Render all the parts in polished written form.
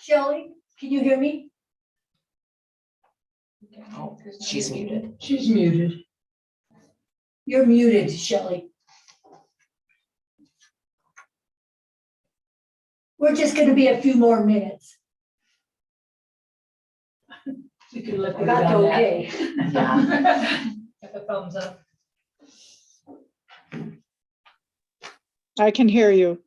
Shelley, can you hear me? Oh, she's muted. She's muted. You're muted, Shelley. We're just gonna be a few more minutes. We could look I got the okay. Yeah. Give a thumbs up. I can hear you.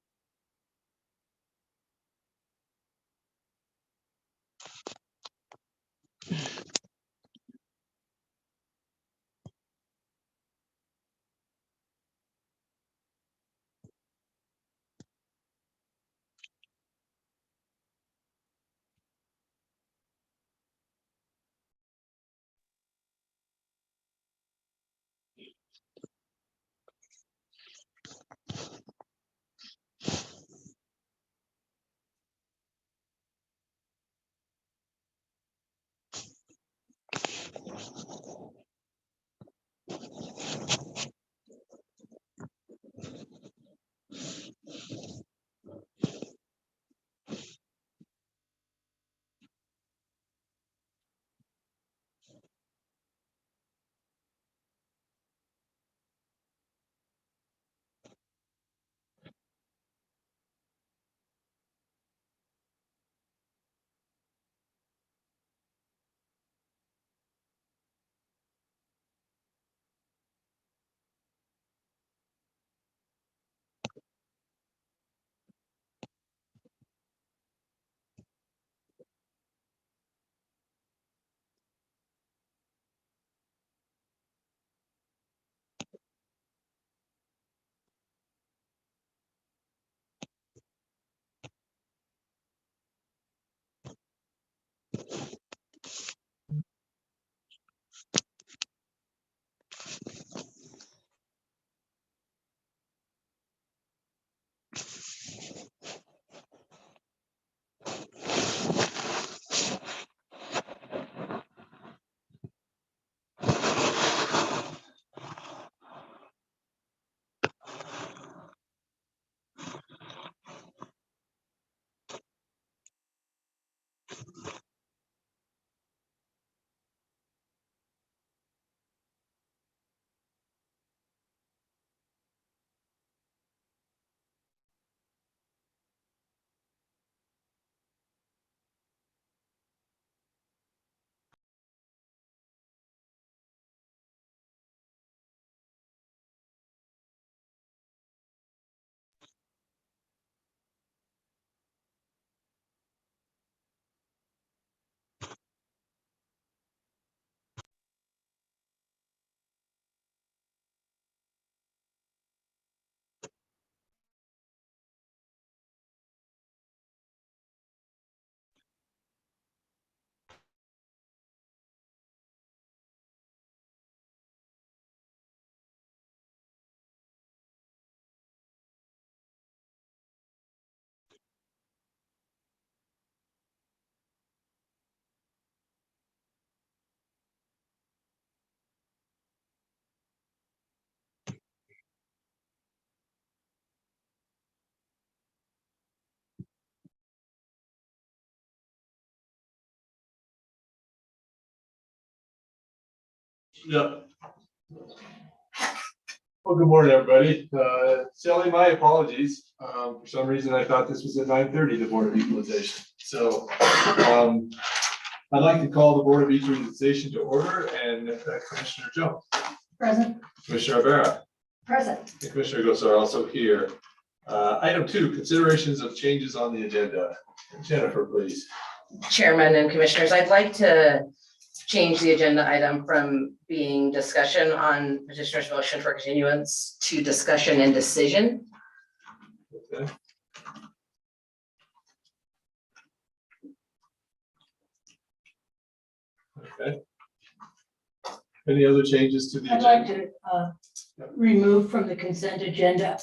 Yeah. Well, good morning, everybody. Shelley, my apologies. For some reason, I thought this was at 9:30, the Board of Equalization. So I'd like to call the Board of Equalization to order, and Commissioner Jones, Present. Commissioner Rivera, Present. and Commissioner Goss are also here. Item 2, considerations of changes on the agenda. Jennifer, please. Chairman and Commissioners, I'd like to change the agenda item from being discussion on petitioner's motion for continuance to discussion and decision. Okay. Okay. Any other changes to the I'd like agenda? to remove from the consent agenda,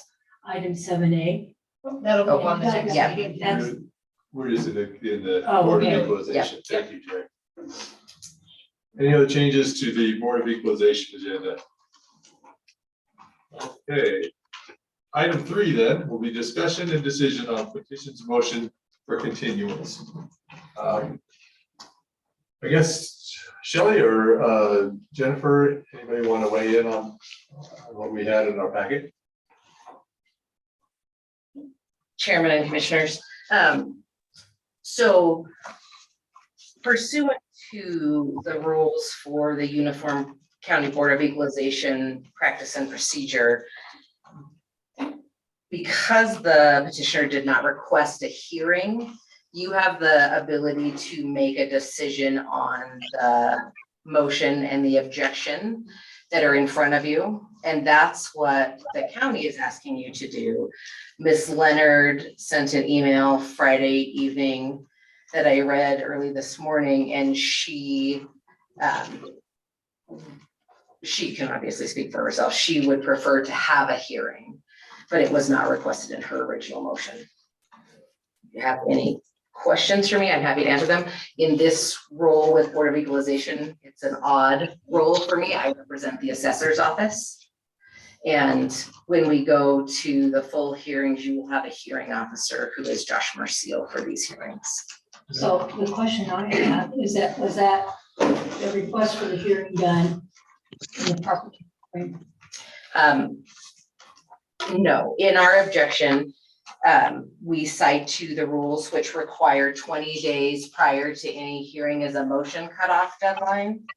item 7A. That'll go on the Okay, next yeah. meeting. That's, We're just in the Oh, Board okay. of Equalization. Thank you, Jerry. Any other changes to the Board of Equalization agenda? Okay. Item 3 then will be discussion and decision on petitions motion for continuance. I guess Shelley or Jennifer, anybody want to weigh in on what we had in our packet? Chairman and Commissioners, so pursuant to the rules for the Uniform County Board of Equalization practice and procedure, because the petitioner did not request a hearing, you have the ability to make a decision on the motion and the objection that are in front of you. And that's what the county is asking you to do. Ms. Leonard sent an email Friday evening that I read early this morning, and she can obviously speak for herself. She would prefer to have a hearing, but it was not requested in her original motion. If you have any questions for me, I'm happy to answer them. In this role with Board of Equalization, it's an odd role for me. I represent the assessor's office. And when we go to the full hearings, you will have a hearing officer who is Josh Merciel for these hearings. so the question I have is that, was that the request for the hearing done in the proper time? No, in our objection, we cite to the rules which require 20 days prior to any hearing as a motion cutoff deadline.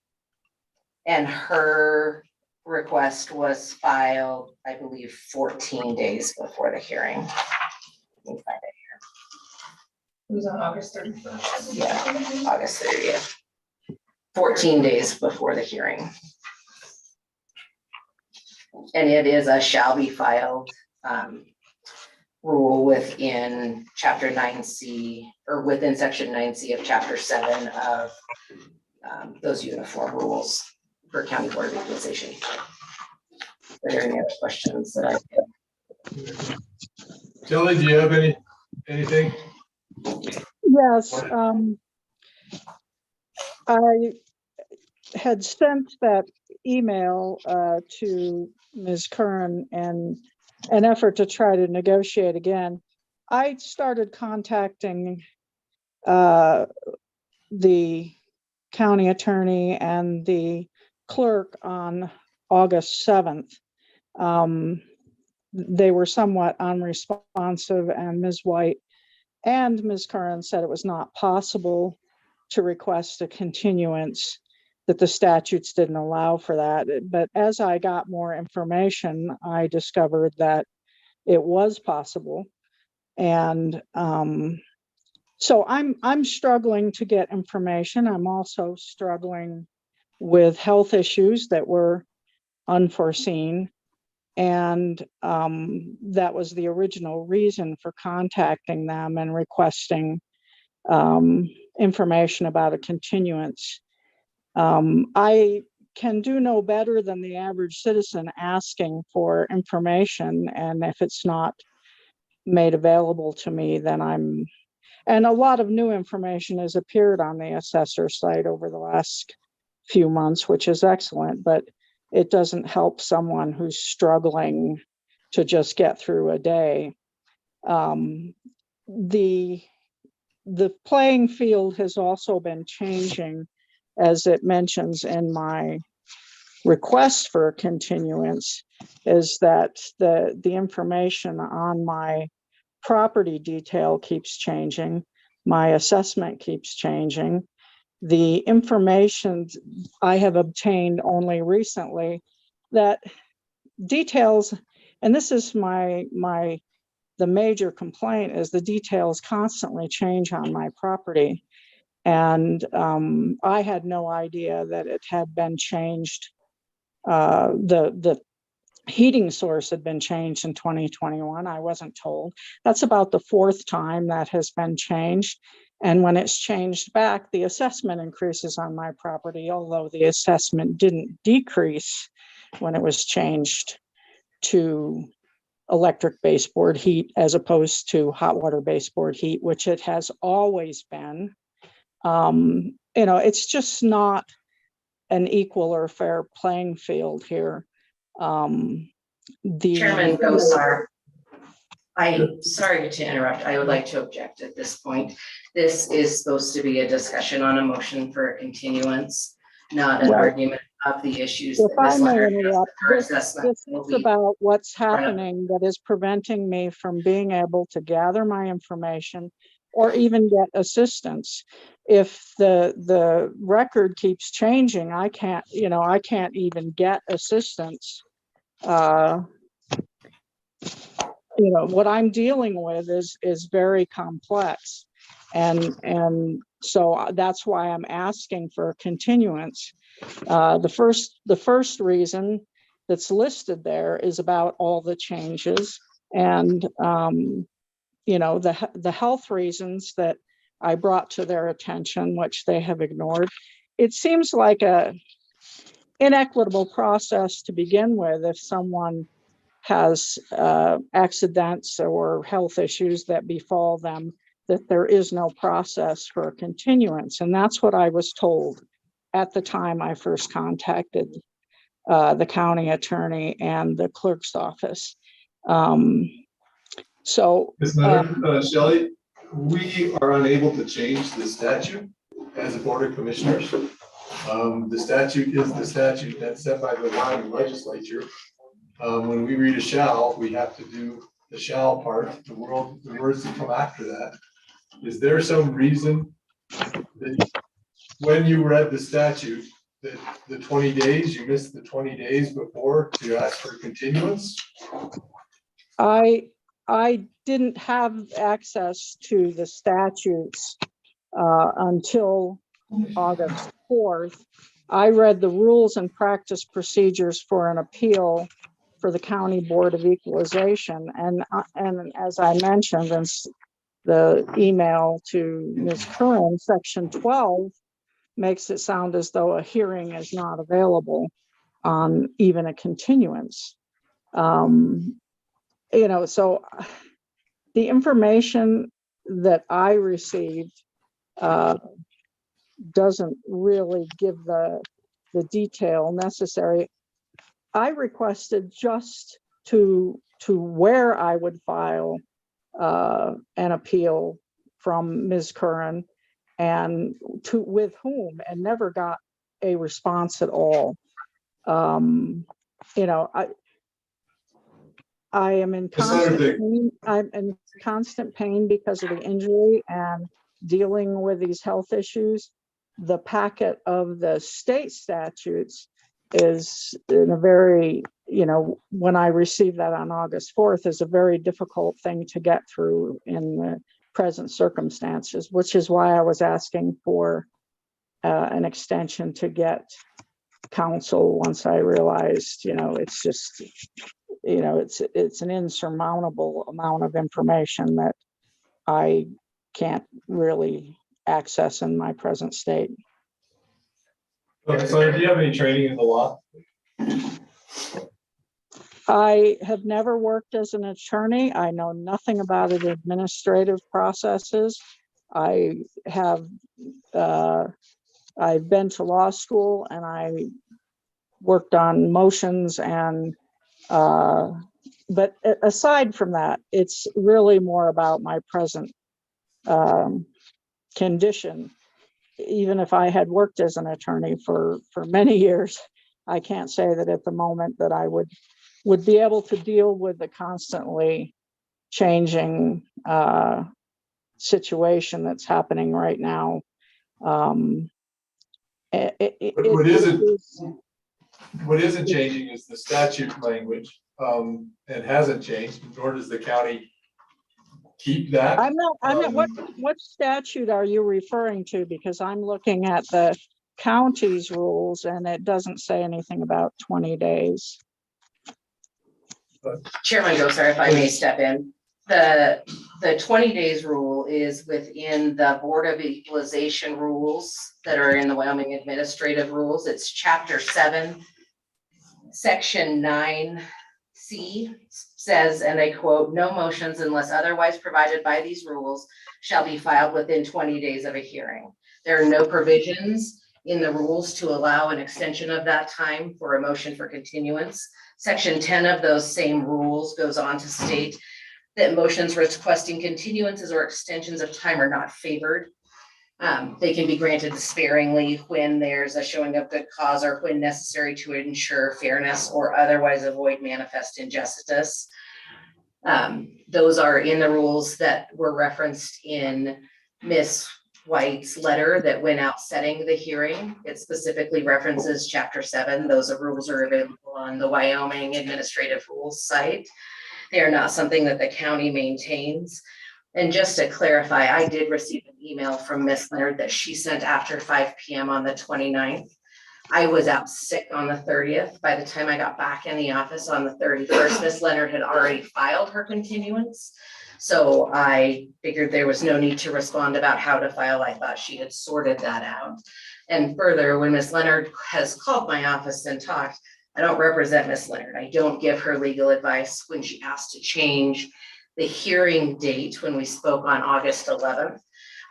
And her request was filed, I believe, 14 days before the hearing. Let me find it. It was on August 31st. Yeah, August 30th. 14 days before the hearing. And it is a shall be filed rule within chapter 9C, or within section 9C of chapter 7 of those uniform rules for County Board of Equalization. Are there any other questions that Shelley, do you have anything? Yes, I had sent that email to Ms. Curran in an effort to try to negotiate again. I started contacting the county attorney and the clerk on August 7th. They were somewhat unresponsive, and Ms. White and Ms. Curran said it was not possible to request a continuance, that the statutes didn't allow for that. But as I got more information, I discovered that it was possible. And so I'm struggling to get information. I'm also struggling with health issues that were unforeseen. And that was the original reason for contacting them and requesting information about a continuance. I can do no better than the average citizen asking for information, and if it's not made available to me, then and a lot of new information has appeared on the assessor site over the last few months, which is excellent, but it doesn't help someone who's struggling to just get through a day. The playing field has also been changing, as it mentions in my request for a continuance is that the information on my property detail keeps changing. My assessment keeps changing. The information I have obtained only recently that details, and this is the major complaint, is the details constantly change on my property. And I had no idea that it had been changed. The heating source had been changed in 2021. I wasn't told. That's about the fourth time that has been changed. And when it's changed back, the assessment increases on my property, although the assessment didn't decrease when it was changed to electric baseboard heat as opposed to hot water baseboard heat, which it has always been. It's just not an equal or fair playing field here. Chairman Gosar, sorry to interrupt. I would like to object at this point. This is supposed to be a discussion on a motion for a continuance, not an argument of the issues. If that I Ms. may Leonard has interrupt, with her this assessment will is be- about what's happening that is preventing me from being able to gather my information or even get assistance. If the record keeps changing, I can't even get assistance. What I'm dealing with is very complex. And so that's why I'm asking for a continuance. The first reason that's listed there is about all the changes and the health reasons that I brought to their attention, which they have ignored. It seems like a inequitable process to begin with. If someone has accidents or health issues that befall them, that there is no process for a continuance. And that's what I was told at the time I first contacted the county attorney and the clerk's office. Ms. Leonard, Shelley, we are unable to change the statute as a board of commissioners. The statute is the statute that's set by the Wyoming legislature. When we read a shall, we have to do the shall part, the words that come after that. Is there some reason that when you read the statute, that the 20 days, you missed the 20 days before to ask for continuance? I didn't have access to the statutes until August 4th. I read the rules and practice procedures for an appeal for the County Board of Equalization. And as I mentioned in the email to Ms. Curran, Section 12 makes it sound as though a hearing is not available on even a continuance. So the information that I received doesn't really give the detail necessary. I requested just to where I would file an appeal from Ms. Curran and with whom, and never got a response at all. I am in constant pain. I'm in constant pain because of the injury and dealing with these health issues. The packet of the state statutes is in a very, when I received that on August 4th, is a very difficult thing to get through in the present circumstances, which is why I was asking for an extension to get counsel once I realized, it's just, it's an insurmountable amount of information that I can't really access in my present state. So do you have any training in the law? I have never worked as an attorney. I know nothing about the administrative processes. I have, I've been to law school and I worked on motions and, but aside from that, it's really more about my present condition. Even if I had worked as an attorney for many years, I can't say that at the moment that I would be able to deal with the constantly changing situation that's happening right now. What isn't changing is the statute language, and hasn't changed, nor does the county keep that. I'm not, what statute are you referring to? Because I'm looking at the county's rules and it doesn't say anything about 20 days. Chairman Gosar, if I may step in, the 20 days rule is within the Board of Equalization rules that are in the Wyoming administrative rules. It's chapter 7, section 9C says, and I quote, "No motions unless otherwise provided by these rules shall be filed within 20 days of a hearing." There are no provisions in the rules to allow an extension of that time for a motion for continuance. Section 10 of those same rules goes on to state that motions requesting continuances or extensions of time are not favored. They can be granted sparingly when there's a showing of good cause or when necessary to ensure fairness or otherwise avoid manifest injustice. Those are in the rules that were referenced in Ms. White's letter that went out setting the hearing. It specifically references chapter 7. Those rules are available on the Wyoming administrative rules site. They are not something that the county maintains. And just to clarify, I did receive an email from Ms. Leonard that she sent after 5 p.m. on the 29th. I was out sick on the 30th. By the time I got back in the office on the 31st, Ms. Leonard had already filed her continuance. So I figured there was no need to respond about how to file. I thought she had sorted that out. And further, when Ms. Leonard has called my office and talked, I don't represent Ms. Leonard. I don't give her legal advice. When she asked to change the hearing date when we spoke on August 11th,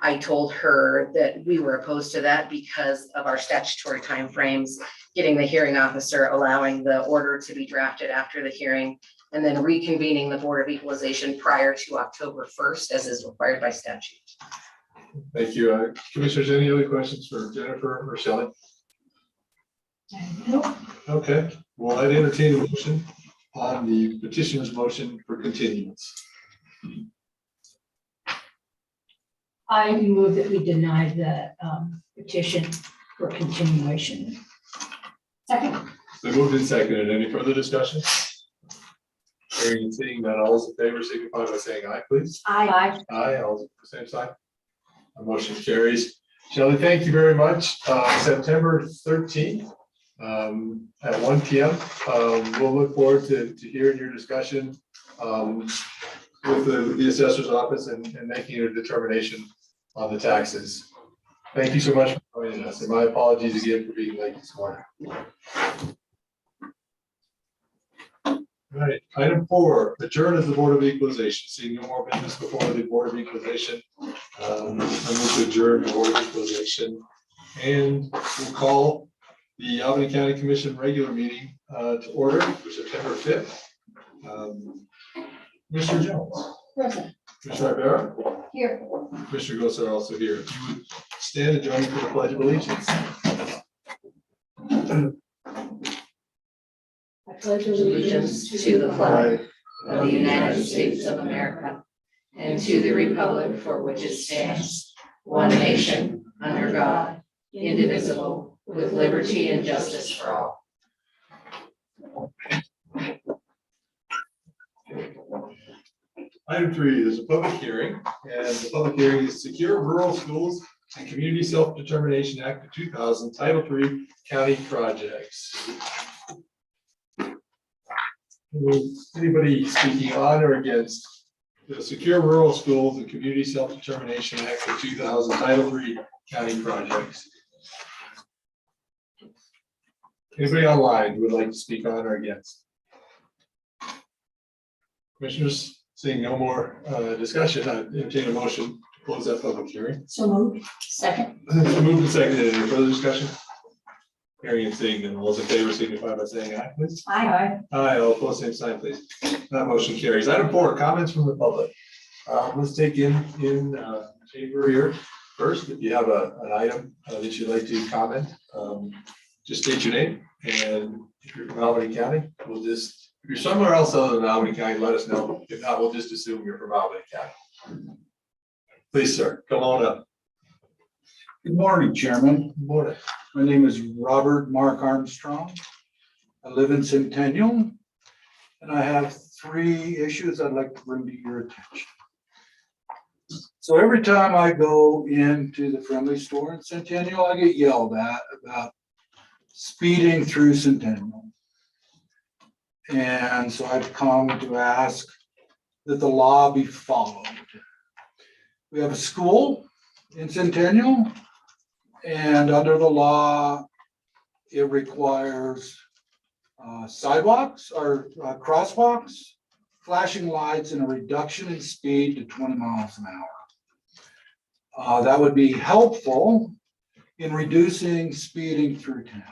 I told her that we were opposed to that because of our statutory timeframes, getting the hearing officer, allowing the order to be drafted after the hearing, and then reconvening the Board of Equalization prior to October 1st, as is required by statute. Thank you. Commissioners, any other questions for Jennifer or Shelley? Nope. Okay, well, I'd entertain a motion on the petitioner's motion for continuance. I move that we deny the petition for continuation. Second. So moved and seconded. Any further discussion? Hearing and seeing none, all those in favor signify by saying aye, please. Aye. Aye, all those the same sign. The motion carries. Shelley, thank you very much. September 13th at 1 p.m. We'll look forward to hearing your discussion with the assessor's office and making a determination on the taxes. Thank you so much for joining us, and my apologies again for being late this morning. All right, item 4, adjourn as the Board of Equalization. Seeing no more business before the Board of Equalization, I'm going to adjourn the Board of Equalization, and we'll call the Albany County Commission regular meeting to order for September 5th. Mr. Jones. Present. Commissioner Rivera. Here. Commissioner Gosar also here. If you would stand and join me for the Pledge of Allegiance. I pledge Allegiance to the flag of the United States of America and to the republic for which it stands, one nation, under God, indivisible, with liberty and justice for all. Item 3 is a public hearing, and the public hearing is Secure Rural Schools and Community Self-Determination Act of 2000, Title III County Projects. Anybody speaking on or against the Secure Rural Schools and Community Self-Determination Act of 2000, Title III County Projects? Anybody online who would like to speak on or against? Commissioners, seeing no more discussion, I entertain a motion to close that public hearing. So moved. Second. Moved and seconded. Any further discussion? Hearing and seeing none, all those in favor signify by saying aye, please. Aye. Aye, all opposed, same sign, please. That motion carries. Item 4, comments from the public. Let's take in chamber here first. If you have an item that you'd like to comment, just state your name And if you're from Albany County, we'll just, if you're somewhere else other than Albany County, let us know. If not, we'll just assume you're from Albany County. Please, sir, come on up. Good morning, Chairman. Good morning. My name is Robert Mark Armstrong. I live in Centennial, and I have 3 issues I'd like to bring to your attention. So every time I go into the friendly store in Centennial, I get yelled at about speeding through Centennial. And so I've come to ask that the law be followed. We have a school in Centennial, and under the law, it requires sidewalks or crosswalks, flashing lights, and a reduction in speed to 20 miles an hour. That would be helpful in reducing speeding through town.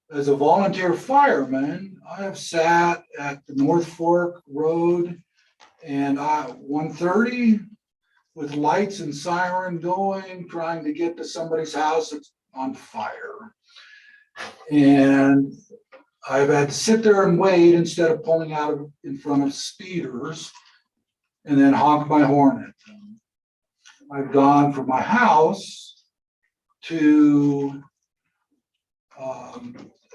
As a volunteer fireman, I have sat at the North Fork Road and 130 with lights and siren going, trying to get to somebody's house that's on fire. And I've had to sit there and wait instead of pulling out in front of speeders and then honk my horn at them. I've gone from my house to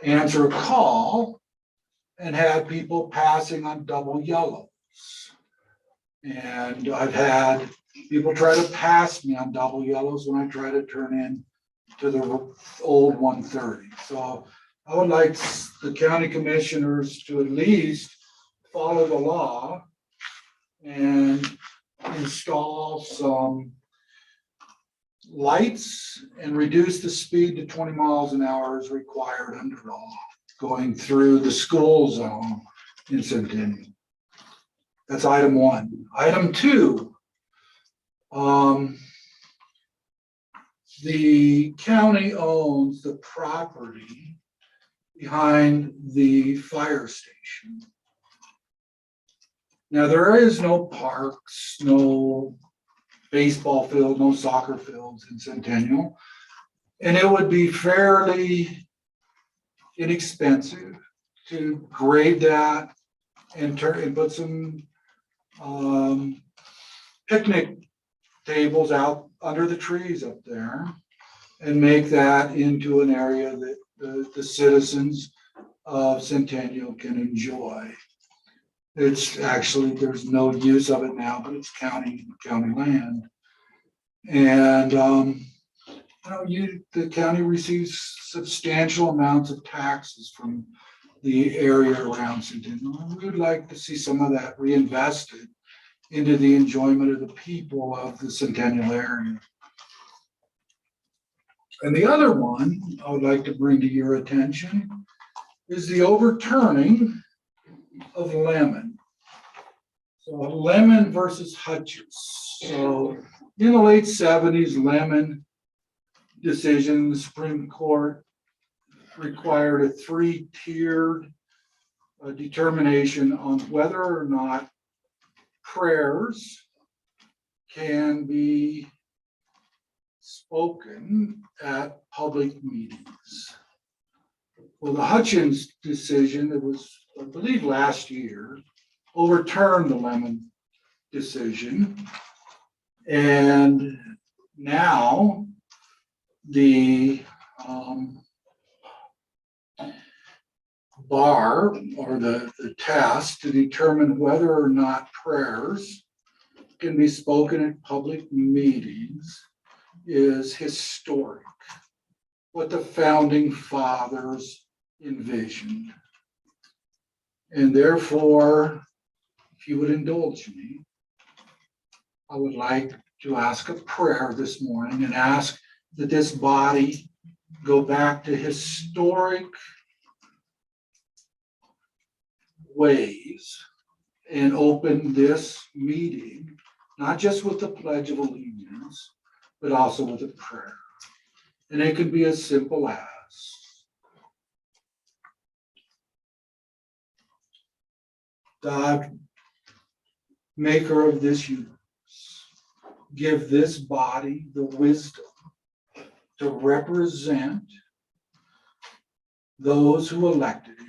answer a call and had people passing on double yellows. And I've had people try to pass me on double yellows when I try to turn in to the old 130. So I would like the county commissioners to at least follow the law and install some lights and reduce the speed to 20 miles an hour as required under law going through the school zone in Centennial. That's item 1. Item 2, the county owns the property behind the fire station. Now, there is no parks, no baseball field, no soccer fields in Centennial. And it would be fairly inexpensive to grade that and put some picnic tables out under the trees up there and make that into an area that the citizens of Centennial can enjoy. It's actually, there's no use of it now, but it's county land. And the county receives substantial amounts of taxes from the area around Centennial. And we would like to see some of that reinvested into the enjoyment of the people of the Centennial area. And the other one I would like to bring to your attention is the overturning of Lemon. So Lemon versus Hutchins. So in the late 70s, Lemon decision, the Supreme Court required a 3-tiered determination on whether or not prayers can be spoken at public meetings. Well, the Hutchins decision, it was, I believe, last year, overturned the Lemon decision. And now the bar or the test to determine whether or not prayers can be spoken at public meetings is historic, what the founding fathers envisioned. And therefore, if you would indulge me, I would like to ask a prayer this morning and ask that this body go back to historic ways and open this meeting, not just with the Pledge of Allegiance, but also with a prayer. And it could be as simple as, God, maker of this universe, give this body the wisdom to represent those who elected you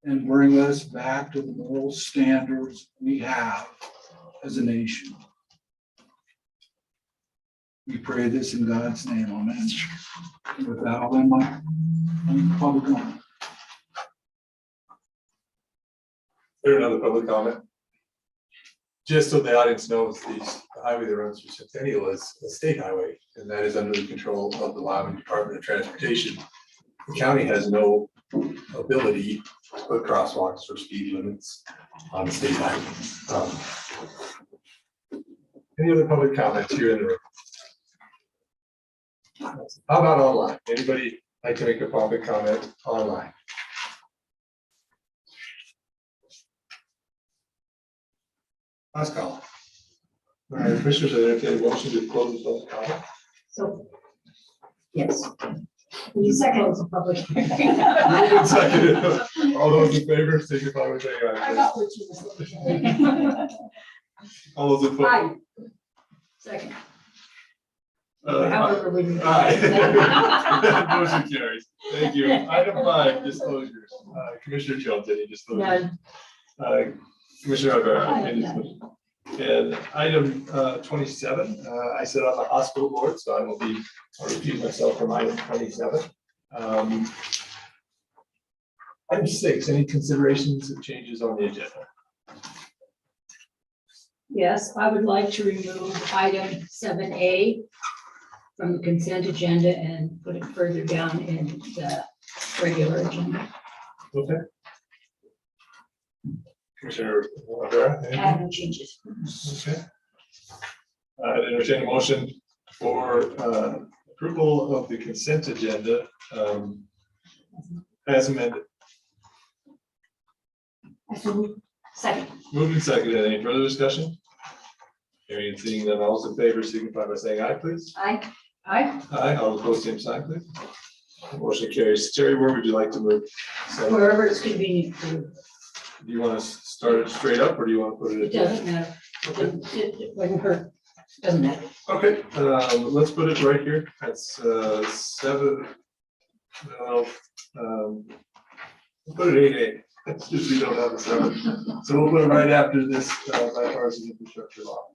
and bring us back to the moral standards we have as a nation. We pray this in God's name, amen. And with that, I'll end my public comment. There another public comment? Just so the audience knows, the highway that runs through Centennial is a state highway, and that is under the control of the Wyoming Department of Transportation. The county has no ability to put crosswalks or speed limits on the state highway. Any other public comments here in the room? How about online? Anybody like to make a public comment online? Last call. All right, Commissioners, I entertain a motion to close the public comment. So, yes. The second was a public. Moved and seconded. All those in favor, signify by saying I aye. got what you were saying. All those in favor? Aye. Second. However, we. Aye. Motion carries. Thank you. Item 5, disclosures. Commissioner Jones, any disclosures? None. Commissioner Rivera, I have any none. disclosures? And item 27, I sit on the hospital board, so I will be, I'll repeat myself from item 27. Item 6, any considerations of changes on the agenda? Yes, I would like to remove item 7A from the consent agenda and put it further down in the regular agenda. Okay. Commissioner Rivera, anything? Add no changes. Okay. I entertain a motion for approval of the consent agenda as amended. Second. Moved and seconded. Any further discussion? Hearing and seeing none, all those in favor signify by saying aye, please. Aye. Aye. Aye, all opposed, same sign, please. Motion carries. Terry, where would you like to move? So, Wherever it's convenient for you. do you want to start it straight up, or do you want to put it? It doesn't matter. It wouldn't hurt. Doesn't matter. Okay, let's put it right here. That's 7. Well, we'll put it 8A. It's just we don't have a 7. So we'll put it right after this bipartisan infrastructure law.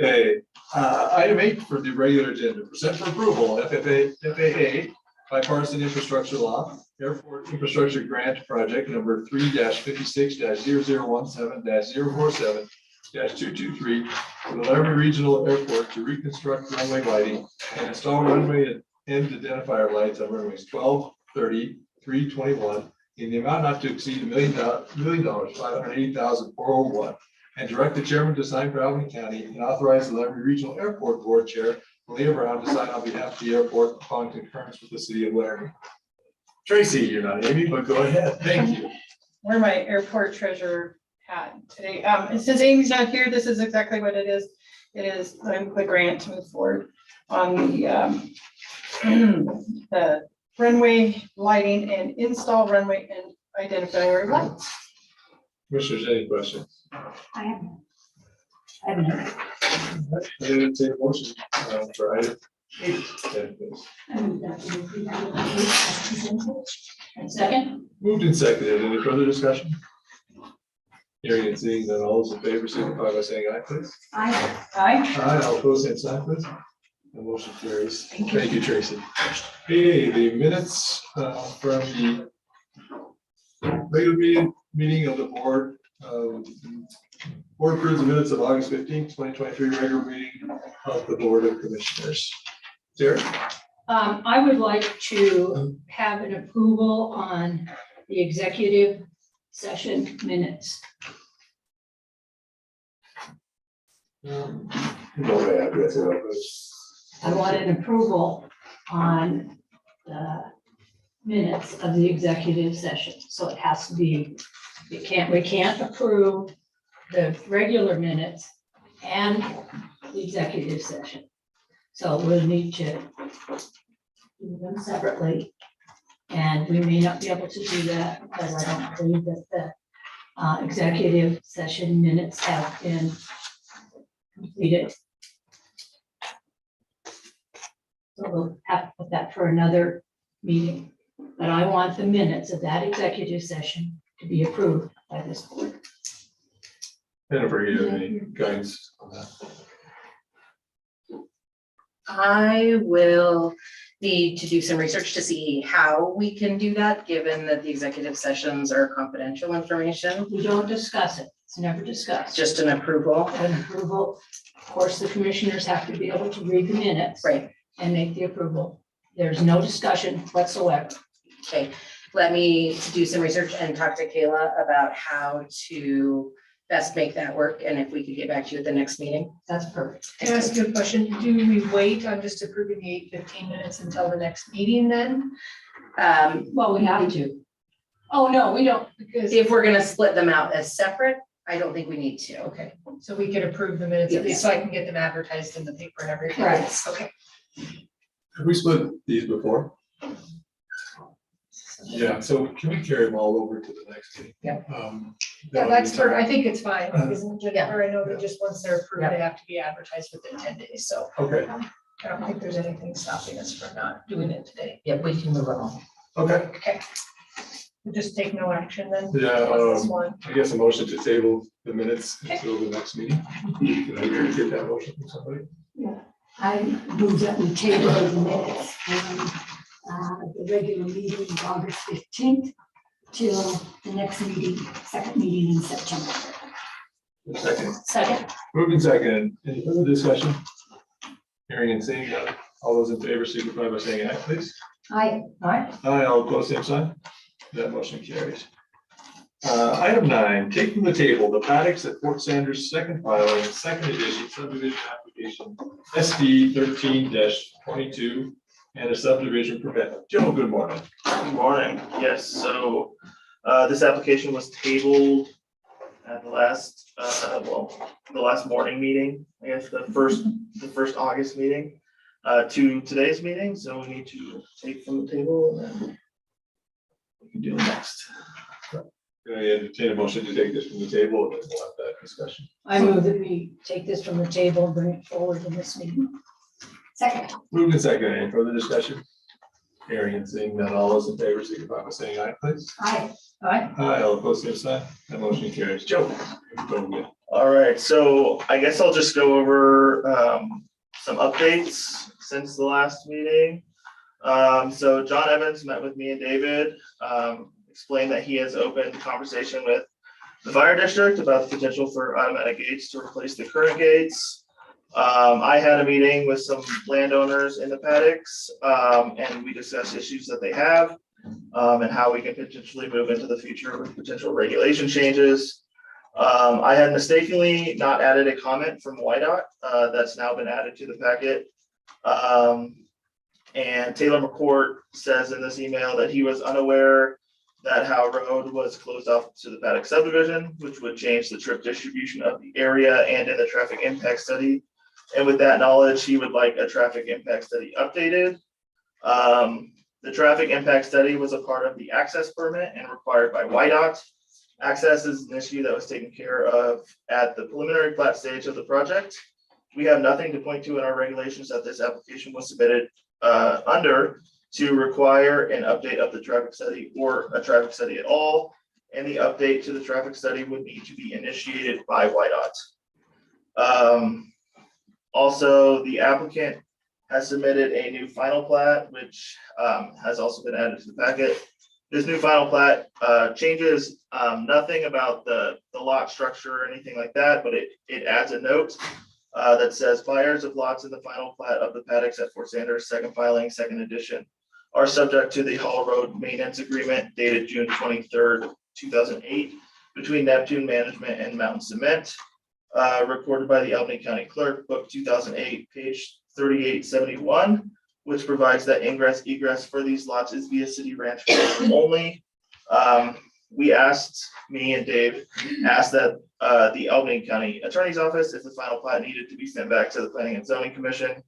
Okay, item 8 for the regular agenda, present for approval, FAA bipartisan infrastructure law, airport infrastructure grant project number 3-56-0017-047-223 for the Laramie Regional Airport to reconstruct runway lighting and install runway and identifier lights on runways 12, 30, 321 in the amount not to exceed $1 million, $580,401, and direct the chairman to sign for Albany County and authorize the Laramie Regional Airport Board Chair, Leah Brown, to sign on behalf of the airport upon concurrence with the city of Laramie. Tracy, you're not Amy, but go ahead. Thank you. Wear my airport treasurer hat today. And since Amy's not here, this is exactly what it is. It is the grant to move forward on the the runway lighting and install runway and identifier lights. Commissioners, any questions? I have none. I have none. I entertain a motion for item 8. I move that we approve item 8 as presented. And second. Moved and seconded. Any further discussion? Hearing and seeing that all those in favor signify by saying aye, please. Aye. Aye. Aye, all opposed, same sign, please. The motion carries. Thank you, Tracy. Okay, the minutes from the regular meeting of the board. Board approves the minutes of August 15th, 2023, regular meeting of the Board of Commissioners. Sarah? I would like to have an approval on the executive session minutes. No way, I guess it was. I want an approval on the minutes of the executive session. So it has to be, we can't approve the regular minutes and the executive session. So we'll need to do them separately. And we may not be able to do that because I don't believe that the executive session minutes have been completed. So we'll have to put that for another meeting. But I want the minutes of that executive session to be approved by this board. Jennifer, you have any guidance on that? I will need to do some research to see how we can do that, given that the executive sessions are confidential information, We don't discuss it. It's never discussed. just an approval. An approval. Of course, the commissioners have to be able to read the minutes. Right, And make the approval. There's no discussion whatsoever. okay. Let me do some research and talk to Kayla about how to best make that work, and if we could get back to you at the next meeting. That's perfect. Can I ask you a question? Do we wait on just approving the 8:15 minutes until the next meeting then? Well, we have to. Oh, no, we don't. Because, If we're gonna split them out as separate, I don't think we need to. okay, so we can approve the minutes at least so I can get them advertised in the paper and everything. Right. Okay. Have we split these before? Yeah, so can we carry them all over to the next meeting? Yeah. Yeah, that's for, I think it's fine, Uh-huh. isn't it, Jennifer? I know Yeah. that just once they're approved, Yeah. they have to be advertised within 10 days, so Okay, I don't think there's anything stopping us from not doing it today. Yeah, we can move on. okay, Okay. We'll just take no action then. yeah, on this one. I guess a motion to table the minutes until the next meeting. Can I get that motion from somebody? I move that we table the minutes from the regular meeting of August 15th till the next meeting, second meeting in September. Second, Second. moved and seconded. Any further discussion? Hearing and seeing none. All those in favor signify by saying aye, please. I, Aye. Aye, all opposed, same sign. That motion carries. Item 9, take from the table the paddocks at Fort Sanders second filing, second edition subdivision application SD 13-22 and a subdivision permit. Joe, good morning. Good morning. Yes, so this application was tabled at the last, the last morning meeting, I guess, the first August meeting to today's meeting, so we need to take from the table and then we can do it next. Can I entertain a motion to take this from the table and then we'll have that discussion? I move that we take this from the table and bring it forward in this meeting. second, Moved and seconded. Any further discussion? Hearing and seeing none. All those in favor signify by saying aye, please. I, Aye. Aye, all opposed, same sign. That motion carries. Joe. Go again. All right, so I guess I'll just go over some updates since the last meeting. So John Evans met with me and David, explained that he has opened a conversation with the fire district about the potential for automatic gates to replace the current gates. I had a meeting with some landowners in the paddocks, and we discussed issues that they have, and how we can potentially move into the future with potential regulation changes. I had mistakenly not added a comment from YDOT, that's now been added to the packet. And Taylor McCourt says in this email that he was unaware that Howe Road was closed off to the paddock subdivision, which would change the trip distribution of the area and in the traffic impact study. And with that knowledge, he would like a traffic impact study updated. The traffic impact study was a part of the access permit and required by YDOT. Access is an issue that was taken care of at the preliminary plat stage of the project. We have nothing to point to in our regulations that this application was submitted under to require an update of the traffic study or a traffic study at all. And the update to the traffic study would need to be initiated by YDOT. Also, the applicant has submitted a new final plat, which has also been added to the packet. This new final plat changes nothing about the lot structure or anything like that, but it adds a note that says buyers of lots in the final plat of the paddocks at Fort Sanders, second filing, second edition, are subject to the Hall Road Maintenance Agreement dated June 23rd, 2008, between Neptune Management and Mountain Cement, recorded by the Albany County Clerk, Book 2008, page 3871, which provides that ingress egress for these lots is via city ranch only. Me and Dave asked that the Albany County Attorney's Office, if the final plat needed to be sent back to the Planning and Zoning Commission,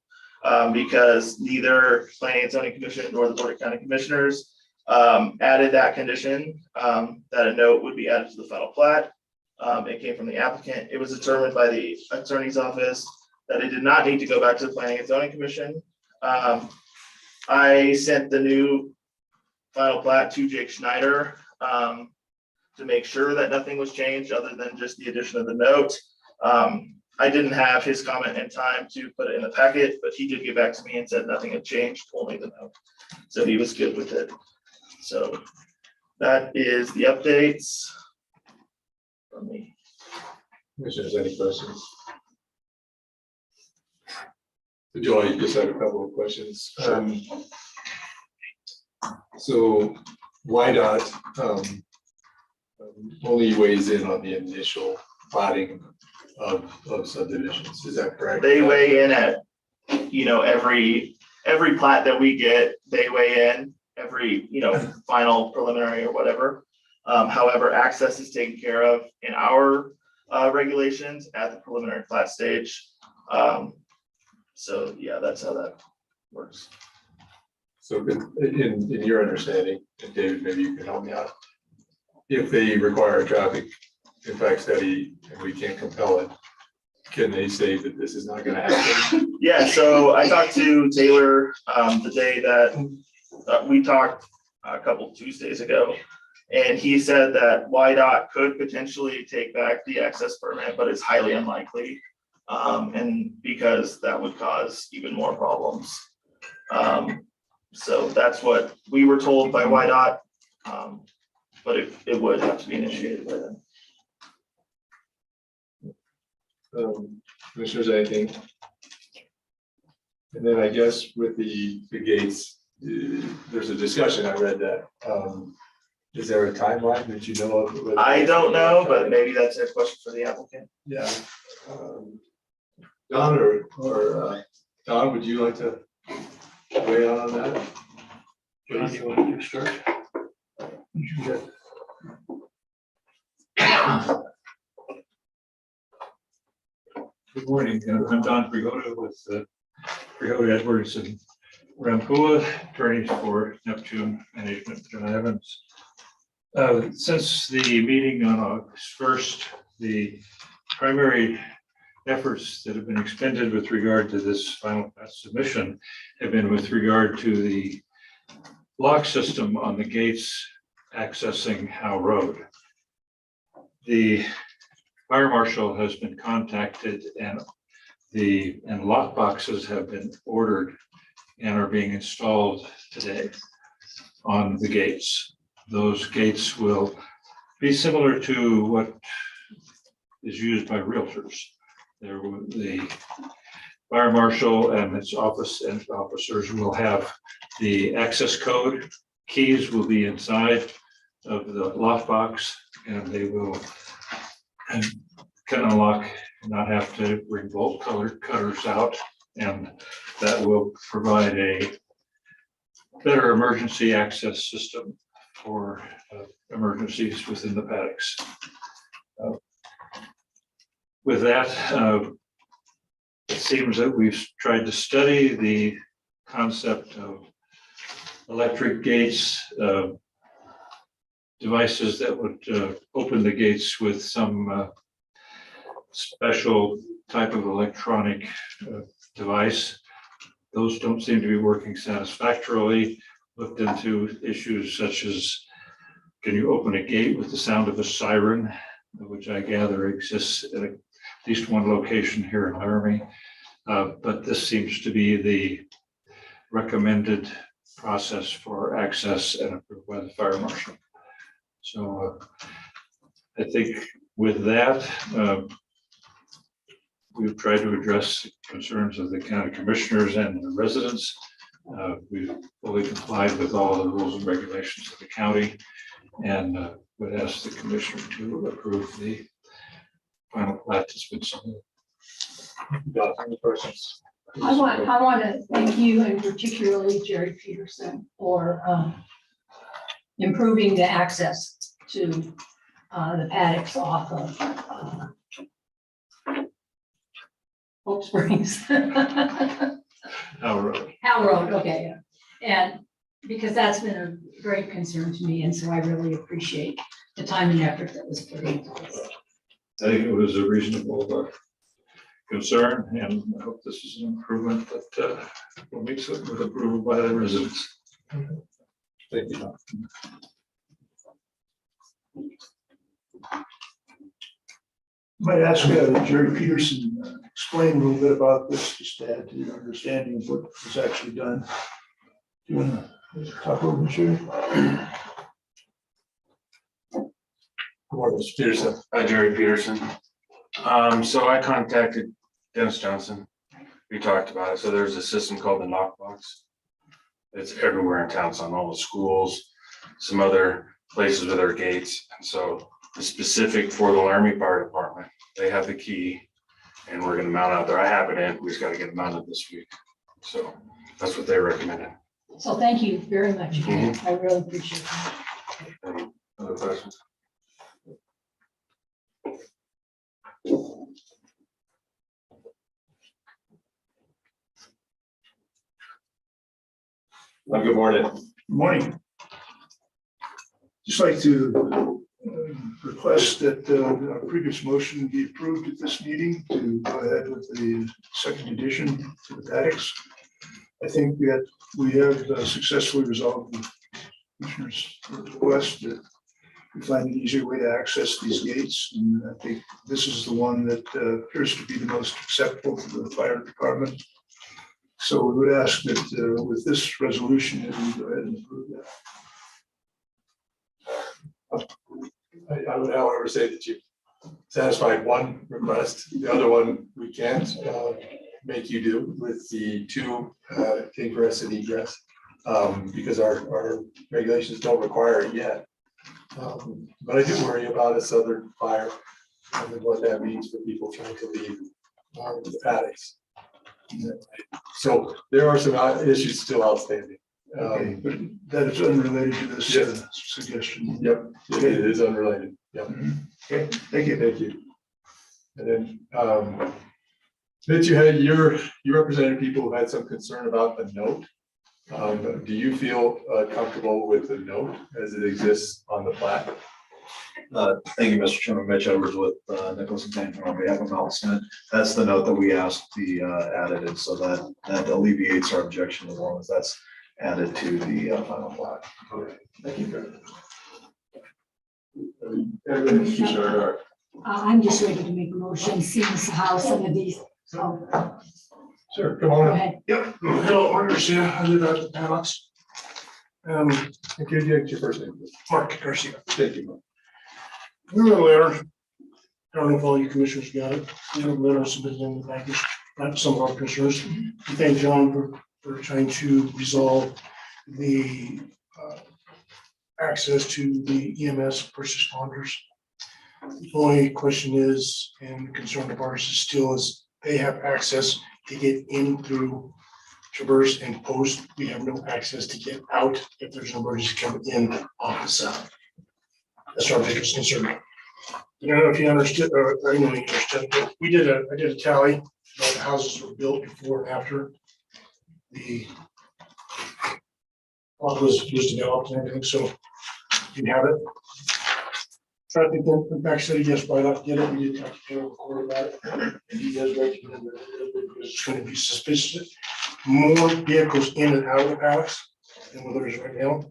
because neither Planning and Zoning Commission nor the Board of County Commissioners added that condition, that a note would be added to the final plat. It came from the applicant. It was determined by the Attorney's Office that it did not need to go back to the Planning and Zoning Commission. I sent the new final plat to Jake Schneider, to make sure that nothing was changed other than just the addition of the note. I didn't have his comment in time to put it in the packet, but he did get back to me and said nothing had changed, only the note. So he was good with it. So that is the updates from me. Commissioners, any questions? Joy, you just had a couple of questions. So YDOT only weighs in on the initial platting of subdivisions, is that correct? They weigh in at, every plat that we get, they weigh in, every, final preliminary or whatever. However, access is taken care of in our regulations at the preliminary plat stage. So yeah, that's how that works. So in your understanding, and David, maybe you can help me out. If they require a traffic impact study and we can't compel it, can they say that this is not gonna happen? Yeah, so I talked to Taylor the day that we talked a couple Tuesdays ago. And he said that YDOT could potentially take back the access permit, but it's highly unlikely. And because that would cause even more problems. So that's what we were told by YDOT. But it would have to be initiated by them. Commissioners, anything? And then I guess with the gates, there's a discussion, I read that. Is there a timeline that you know of? I don't know, but maybe that's a question for the applicant. Yeah. Don or Don, would you like to weigh in on that? John, you want to start? Good morning, I'm Don Prigoda with Prigoda Edwards and Rampua, attorneys for Neptune Management, John Evans. Since the meeting on August 1st, the primary efforts that have been expended with regard to this final submission have been with regard to the lock system on the gates accessing Howe Road. The fire marshal has been contacted and lock boxes have been ordered and are being installed today on the gates. Those gates will be similar to what is used by realtors. The fire marshal and its office and officers will have the access code. Keys will be inside of the lockbox, and they will can unlock, not have to bring bolt cutters out, and that will provide a better emergency access system for emergencies within the paddocks. With that, it seems that we've tried to study the concept of electric gates, devices that would open the gates with some special type of electronic device. Those don't seem to be working satisfactorily. Looked into issues such as, can you open a gate with the sound of a siren, which I gather exists at least one location here in Laramie. But this seems to be the recommended process for access and approved by the fire marshal. So I think with that, we've tried to address concerns of the county commissioners and the residents. We've fully complied with all the rules and regulations of the county, and would ask the commissioner to approve the final plat that's been submitted. Any questions? I want to thank you and particularly Jerry Peterson for improving the access to the paddocks off of Hope Springs. Howe Road. Howe Road, okay, yeah. And because that's been a great concern to me, and so I really appreciate the time and effort that was put into this. I think it was a reasonable concern, and I hope this is an improvement that will meet with approval by the residents. Thank you. Might ask Jerry Peterson, explain a little bit about this, just to add to your understanding of what was actually done. Do you want to talk over, Jerry? Good morning, Mr. Peterson. Hi, Jerry Peterson. So I contacted Dennis Johnson. We talked about it. So there's a system called the Knockbox. It's everywhere in town, it's on all the schools, some other places with their gates. And so it's specific for the Laramie Fire Department. They have the key and we're gonna mount out there. I have it in, we just gotta get it mounted this week. So that's what they recommended. So thank you very much. I really appreciate it. Any other questions? Good morning. Good morning. Just like to request that our previous motion be approved at this meeting to go ahead with the second addition to the paddocks. I think that we have successfully resolved the commissioner's request that we find an easier way to access these gates. And I think this is the one that appears to be the most acceptable for the fire department. So we would ask that with this resolution, that we go ahead and approve that. I would, however, say that you satisfied one request. The other one we can't make you do with the two ingress and egress because our regulations don't require it yet. But I do worry about a southern fire and what that means for people trying to leave the paddocks. So there are some issues still outstanding. Okay, but that is unrelated to this Yes. suggestion. Yep, it is unrelated. Yep. Okay, thank you. Thank you. And then, Mitch, you represented people who had some concern about the note. Do you feel comfortable with the note as it exists on the plat? Thank you, Mr. Chairman. Mitch Edwards with Nicholas and Tanner on behalf of Mount Smith. That's the note that we asked be added, and so that alleviates our objection as long as that's added to the final plat. Okay, thank you. Everything's sure. I'm just ready to make a motion, seeing how some of these, so, Sure, come go on. ahead. Yep. Hello, Mark Garcia. I live out at the Paddocks. Thank you. Get your first name, please. Mark Garcia. Thank you. We wrote a letter. I don't know if all you commissioners got it. We wrote a letter submitted in the package, some of our commissioners. We thank John for trying to resolve the access to the EMS first responders. The only question is, and concern of ours is still is they have access to get in through Traverse and Post. We have no access to get out if there's an emergency coming in off the south. That's our biggest concern. I don't know if you understood, or I know you understood, but I did a tally about the houses were built before and after the lot was developed and everything, so you have it. Try to think the back city, yes, why not get it? We did talk to General Court about it. And he does recommend that it's going to be suspicious. More vehicles in and out of the palace than what there is right now.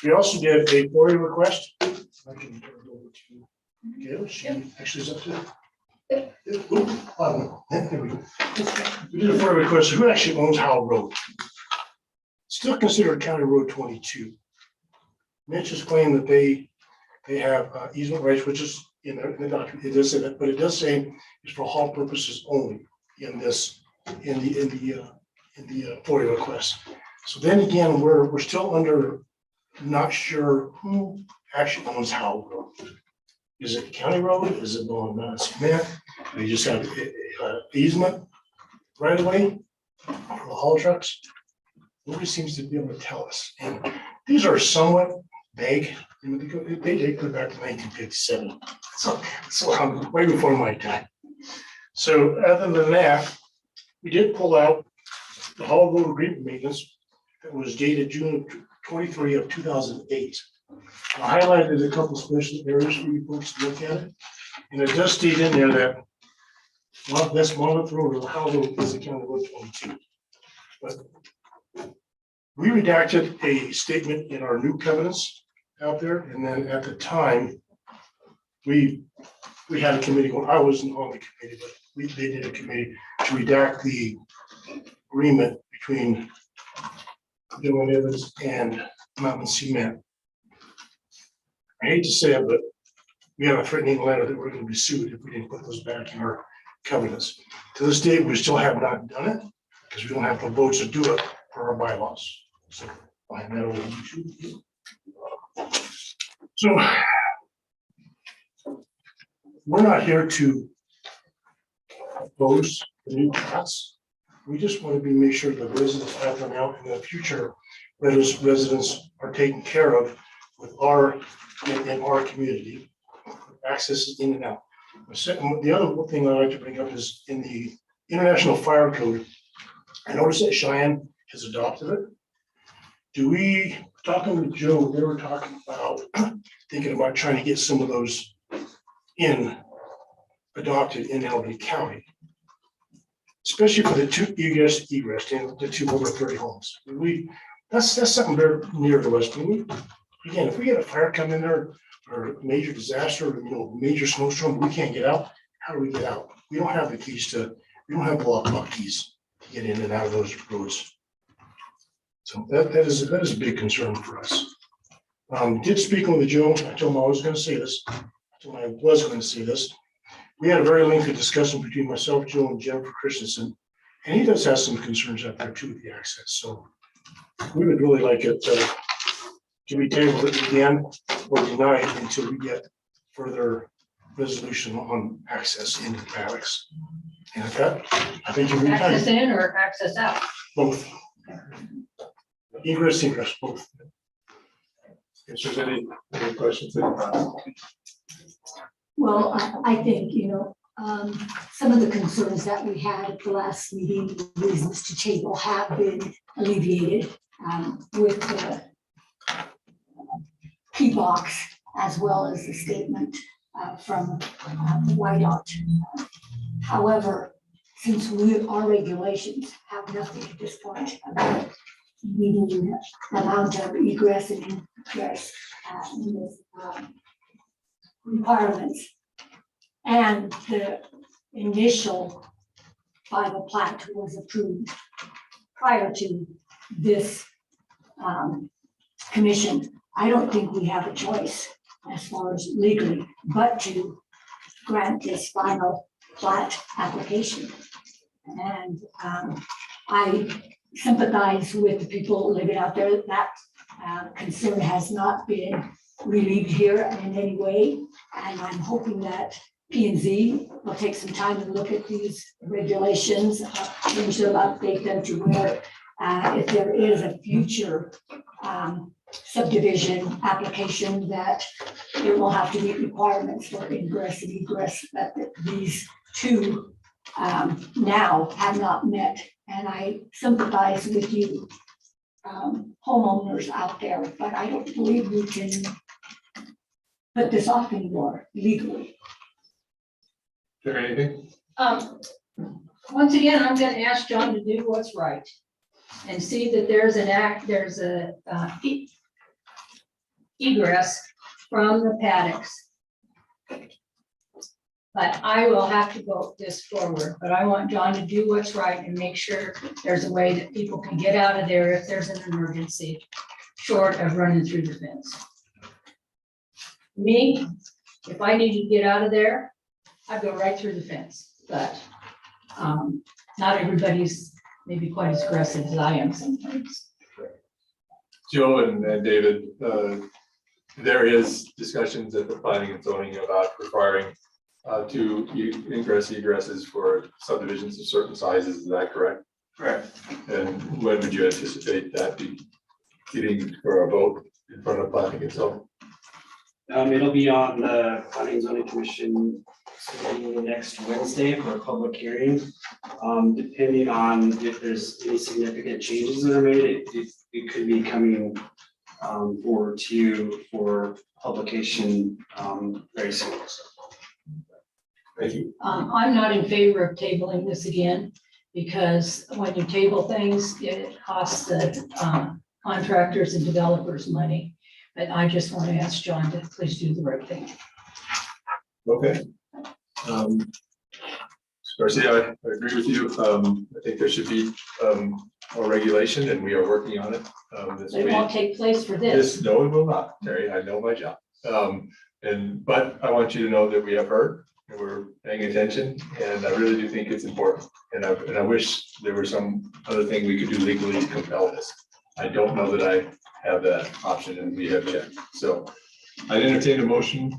We also did a FOIA request. I can turn it over to Gail. She actually is up to it. There we go. We did a FOIA request. Who actually owns Howell Road? Still considered County Road 22. Mitch has claimed that they have easement rights, which is in the document. It does say that, but it does say it's for haul purposes only in the FOIA request. So then again, we're still under not sure who actually owns Howell Road. Is it county road? Is it on Mount Smith? We just have easement right away for the haul trucks. Nobody seems to be able to tell us. And these are somewhat vague. They date go back to 1957. So way before my time. So other than that, we did pull out the Hall Road agreement maintenance that was dated June 23 of 2008. I highlighted a couple special areas for you folks to look at it. And it does state in there that that's Monmouth Road or Howell Road is a county road 22. But we redacted a statement in our new covenants out there, and then at the time, we had a committee, well, I wasn't on the committee, but they did a committee to redact the agreement between Joe Evans and Mountain Cement. I hate to say it, but we have a threatening letter that we're gonna be sued if we didn't put those back in our covenants. To this day, we still have not done it, because we don't have the votes to do it for our bylaws. So I have that over to you. So we're not here to oppose the new plots. We just want to make sure the residents have them out in the future, residents are taken care of with in our community, access in and out. The other thing I'd like to bring up is in the International Fire Code, I noticed that Cheyenne has adopted it. Talking with Joe, they were talking about thinking about trying to get some of those adopted in Albany County. Especially for the two egress, and the two over 30 homes. That's something very near to us. Again, if we get a fire come in there or a major disaster, major snowstorm, we can't get out. How do we get out? We don't have the keys we don't have block keys to get in and out of those roads. So that is a big concern for us. Did speaking with Joe, I told him I was going to say this. We had a very lengthy discussion between myself, Joe, and Jennifer Christensen, and he does have some concerns out there too with the access. So we would really like it to be tabled again or denied until we get further resolution on access into the paddocks. And at that, I think you'll be Access in or access out? both. Egress, both. If there's any questions? Well, I think, some of the concerns that we had at the last meeting, the reasons to table have been alleviated with the key box as well as the statement from the whiteout. However, since our regulations have nothing at this point about meeting the amount of egress and ingress requirements, and the initial final plat was approved prior to this commission, I don't think we have a choice as far as legally, but to grant this final plat application. And I sympathize with the people living out there. That concern has not been relieved here in any way. And I'm hoping that P&Z will take some time and look at these regulations, change them, update them to where if there is a future subdivision application that it will have to meet requirements for ingress and egress that these two now have not met. And I sympathize with you homeowners out there, but I don't believe we can put this off anymore legally. Is there anything? Once again, I'm gonna ask John to do what's right and see that there's a egress from the paddocks. But I will have to vote this forward, but I want John to do what's right and make sure there's a way that people can get out of there if there's an emergency, short of running through the fence. Me, if I need to get out of there, I go right through the fence, but not everybody's maybe quite as aggressive as I am sometimes. Joe and David, there is discussions at the planning and zoning about requiring two egresses for subdivisions of certain sizes. Is that correct? Correct. And when would you anticipate that be getting for a vote in front of planning and zoning? It'll be on the Planning and Zoning Commission next Wednesday for a public hearing. Depending on if there's any significant changes that are made, it could be coming forward to you for publication very soon. Thank you. I'm not in favor of tabling this again, because when you table things, it costs the contractors and developers money. But I just want to ask John to please do the right thing. Okay. Garcia, I agree with you. I think there should be more regulation, and we are working on it. It won't take place for this. No, it will not, Terry. I know my job. But I want you to know that we have heard and we're paying attention, and I really do think it's important. And I wish there were some other thing we could do legally to compel this. I don't know that I have that option, and we have checked. So I entertain a motion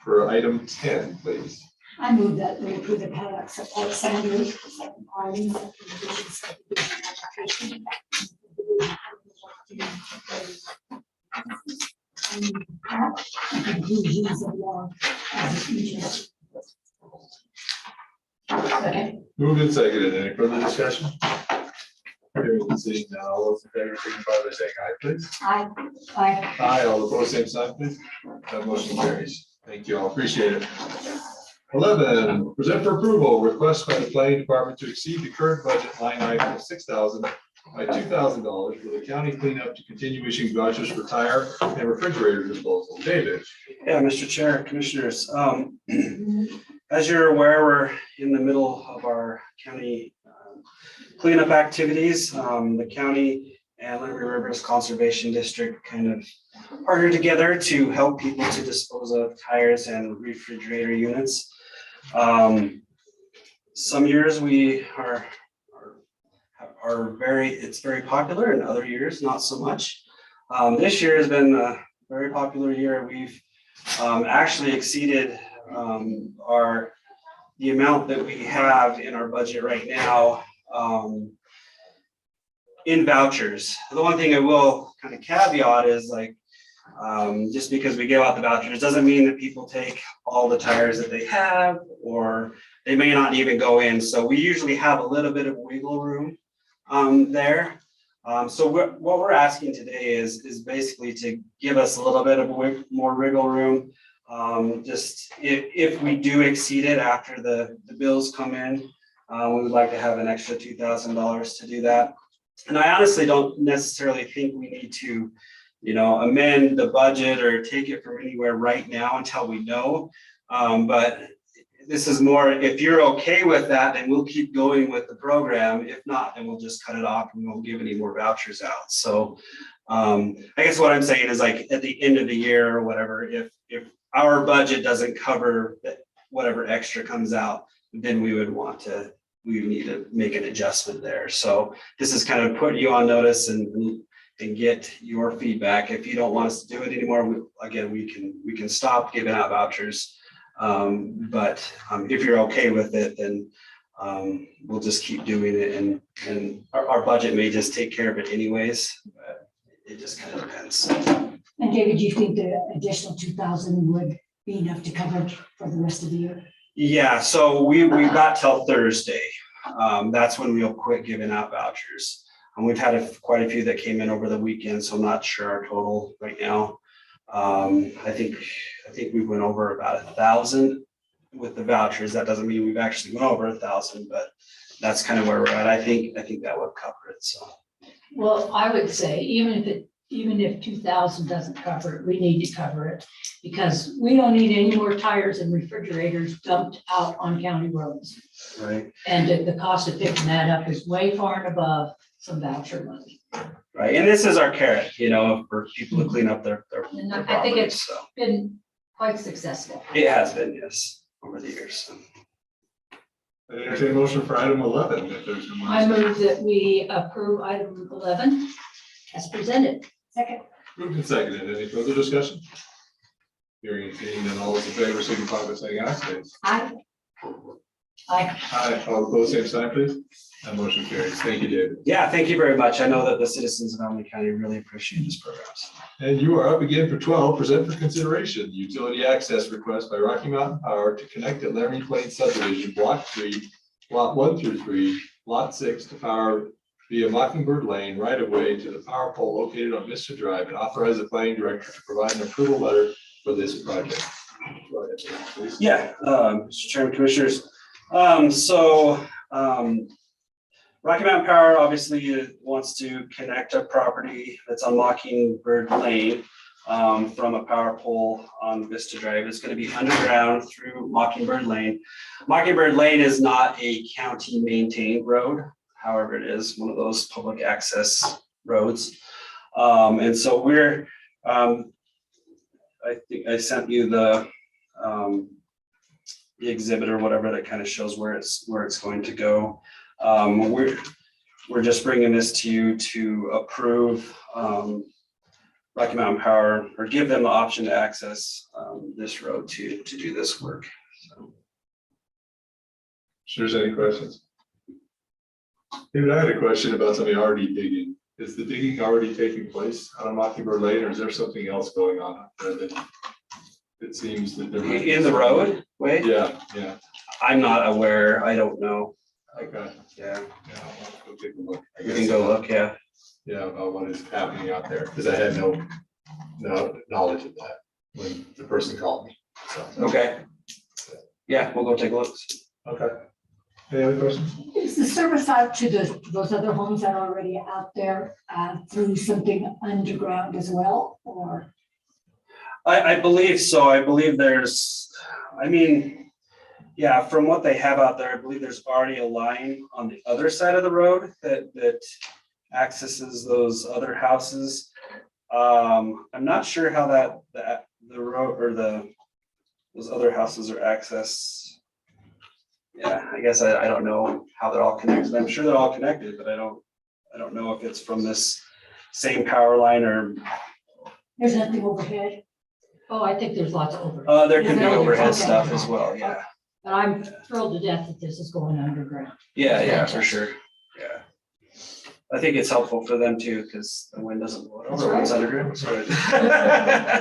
for item 10, please. I move that we approve the paddock support standards for second party subdivision application. And conclusions of law as usual. Second. Moved and seconded. Any further discussion? Hearing and seeing none, all those in favor signify by saying aye, please. Aye. Aye, all opposed, same sign, please. That motion carries. Thank you all, appreciate it. 11, present for approval, request by the planning department to exceed the current budget line item of $6,000 by $2,000 for the county cleanup to continue issuing vouchers for tire and refrigerator disposal. David. Yeah, Mr. Chair, Commissioners, as you're aware, we're in the middle of our county cleanup activities. The county and Laramie Rivers Conservation District kind of partnered together to help people to dispose of tires and refrigerator units. Some years we are it's very popular, and other years not so much. This year has been a very popular year. We've actually exceeded the amount that we have in our budget right now in vouchers. The one thing I will kind of caveat is like, just because we give out the vouchers doesn't mean that people take all the tires that they have, or they may not even go in. So we usually have a little bit of wiggle room there. So what we're asking today is basically to give us a little bit of more wiggle room. Just if we do exceed it after the bills come in, we would like to have an extra $2,000 to do that. And I honestly don't necessarily think we need to, amend the budget or take it from anywhere right now until we know. But this is more, if you're okay with that, then we'll keep going with the program. If not, then we'll just cut it off and we won't give any more vouchers out. So I guess what I'm saying is, like, at the end of the year or whatever, if our budget doesn't cover whatever extra comes out, then we need to make an adjustment there. So this is kind of put you on notice and get your feedback. If you don't want us to do it anymore, we can stop giving out vouchers. But if you're okay with it, then we'll just keep doing it, and our budget may just take care of it anyways. But it just kind of depends. And David, do you think the additional 2,000 would be enough to cover for the rest of the year? Yeah, so we've got till Thursday. That's when we'll quit giving out vouchers. And we've had quite a few that came in over the weekend, so I'm not sure our total right now. I think we went over about 1,000 with the vouchers. That doesn't mean we've actually went over 1,000, but that's kind of where we're at. I think that would cover it. So. Well, I would say even if 2,000 doesn't cover it, we need to cover it, because we don't need any more tires and refrigerators dumped out on county roads. Right. And the cost of picking that up is way far and above some voucher money. Right, and this is our carrot, for people to clean up their And I think it's so. been quite successful. It has been, yes, over the years. So. I entertain a motion for item 11. If there's no I move that we approve item 11 as presented. Second. Moved and seconded. Any further discussion? Hearing and seeing none, all those in favor signify by saying aye, please. Aye. Aye, all opposed, same sign, please. That motion carries. Thank you, David. Yeah, thank you very much. I know that the citizens of Albany County really appreciate this program. And you are up again for 12, present for consideration, utility access request by Rocky Mountain Power to connect at Laramie Plains subdivision, block 3, lot 1 through 3, lot 6 to power via Mockingbird Lane right of way to the power pole located on Vista Drive, and authorize the planning director to provide an approval letter for this project. Go ahead, please. Yeah, Mr. Chairman, Commissioners. Rocky Mountain Power obviously wants to connect a property that's on Mockingbird Lane from a power pole on Vista Drive. It's going to be underground through Mockingbird Lane. Mockingbird Lane is not a county maintained road. However, it is one of those public access roads. And so I think I sent you the exhibit or whatever that kind of shows where it's going to go. We're just bringing this to you to approve Rocky Mountain Power, or give them the option to access this road to do this work. So. Sure, there's any questions? David, I had a question about somebody already digging. Is the digging already taking place on Mockingbird Lane, or is there something else going on up there that it seems that there might be In the road? Wait. Yeah, yeah. I'm not aware. I don't know. Okay. Yeah. Yeah, I'll go take a look. I You guess, can go look, yeah. Yeah, about what is happening out there, because I had no knowledge of that when the person called me. So, Okay. Yeah, we'll go take a look. okay. Any other questions? Is the service out to those other homes that are already out there through something underground as well, or? I believe so. I believe yeah, from what they have out there, I believe there's already a line on the other side of the road that accesses those other houses. I'm not sure how the road or those other houses are accessed. Yeah, I guess I don't know how they're all connected. I'm sure they're all connected, but I don't know if it's from this same power line or. There's nothing overhead. Oh, I think there's lots of overhead. There could be Yeah, overhead okay. stuff as well, yeah. But I'm thrilled to death that this is going underground. Yeah, for sure, yeah. I think it's helpful for them too, because the wind doesn't blow it over when it's underground.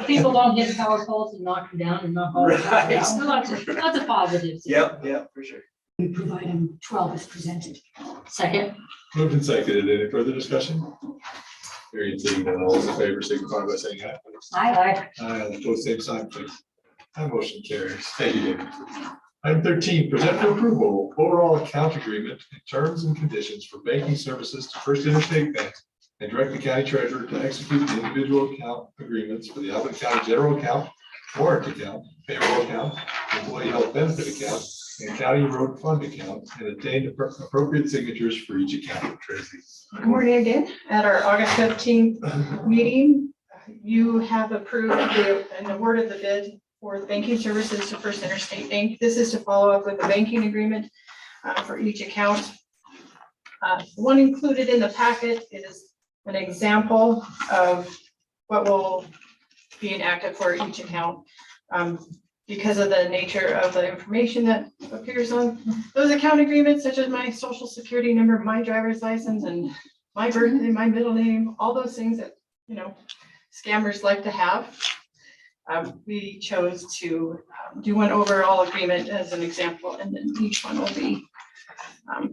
People don't hit power poles and knock them down and knock all that. Right. Yeah, lots of positives. Yep, for sure. We provide item 12 as presented. Second. Moved and seconded. Any further discussion? Hearing and seeing none, all those in favor signify by saying aye. Aye. Aye, opposed, same sign, please. That motion carries. Thank you, David. Item 13, present for approval, overall account agreement and terms and conditions for banking services to First Interstate Bank, and direct the county treasurer to execute the individual account agreements for the Albany County General Account, warrant account, payroll account, employee health benefit account, and county road fund account, and obtain appropriate signatures for each account. Tracy. Good morning again. At our August 15th meeting, you have approved and awarded the bid for the banking services to First Interstate Bank. This is to follow up with the banking agreement for each account. The one included in the packet is an example of what will be enacted for each account. Because of the nature of the information that appears on those account agreements, such as my social security number, my driver's license, and my birthday, my middle name, all those things that, scammers like to have. We chose to do one overall agreement as an example, and then each one will be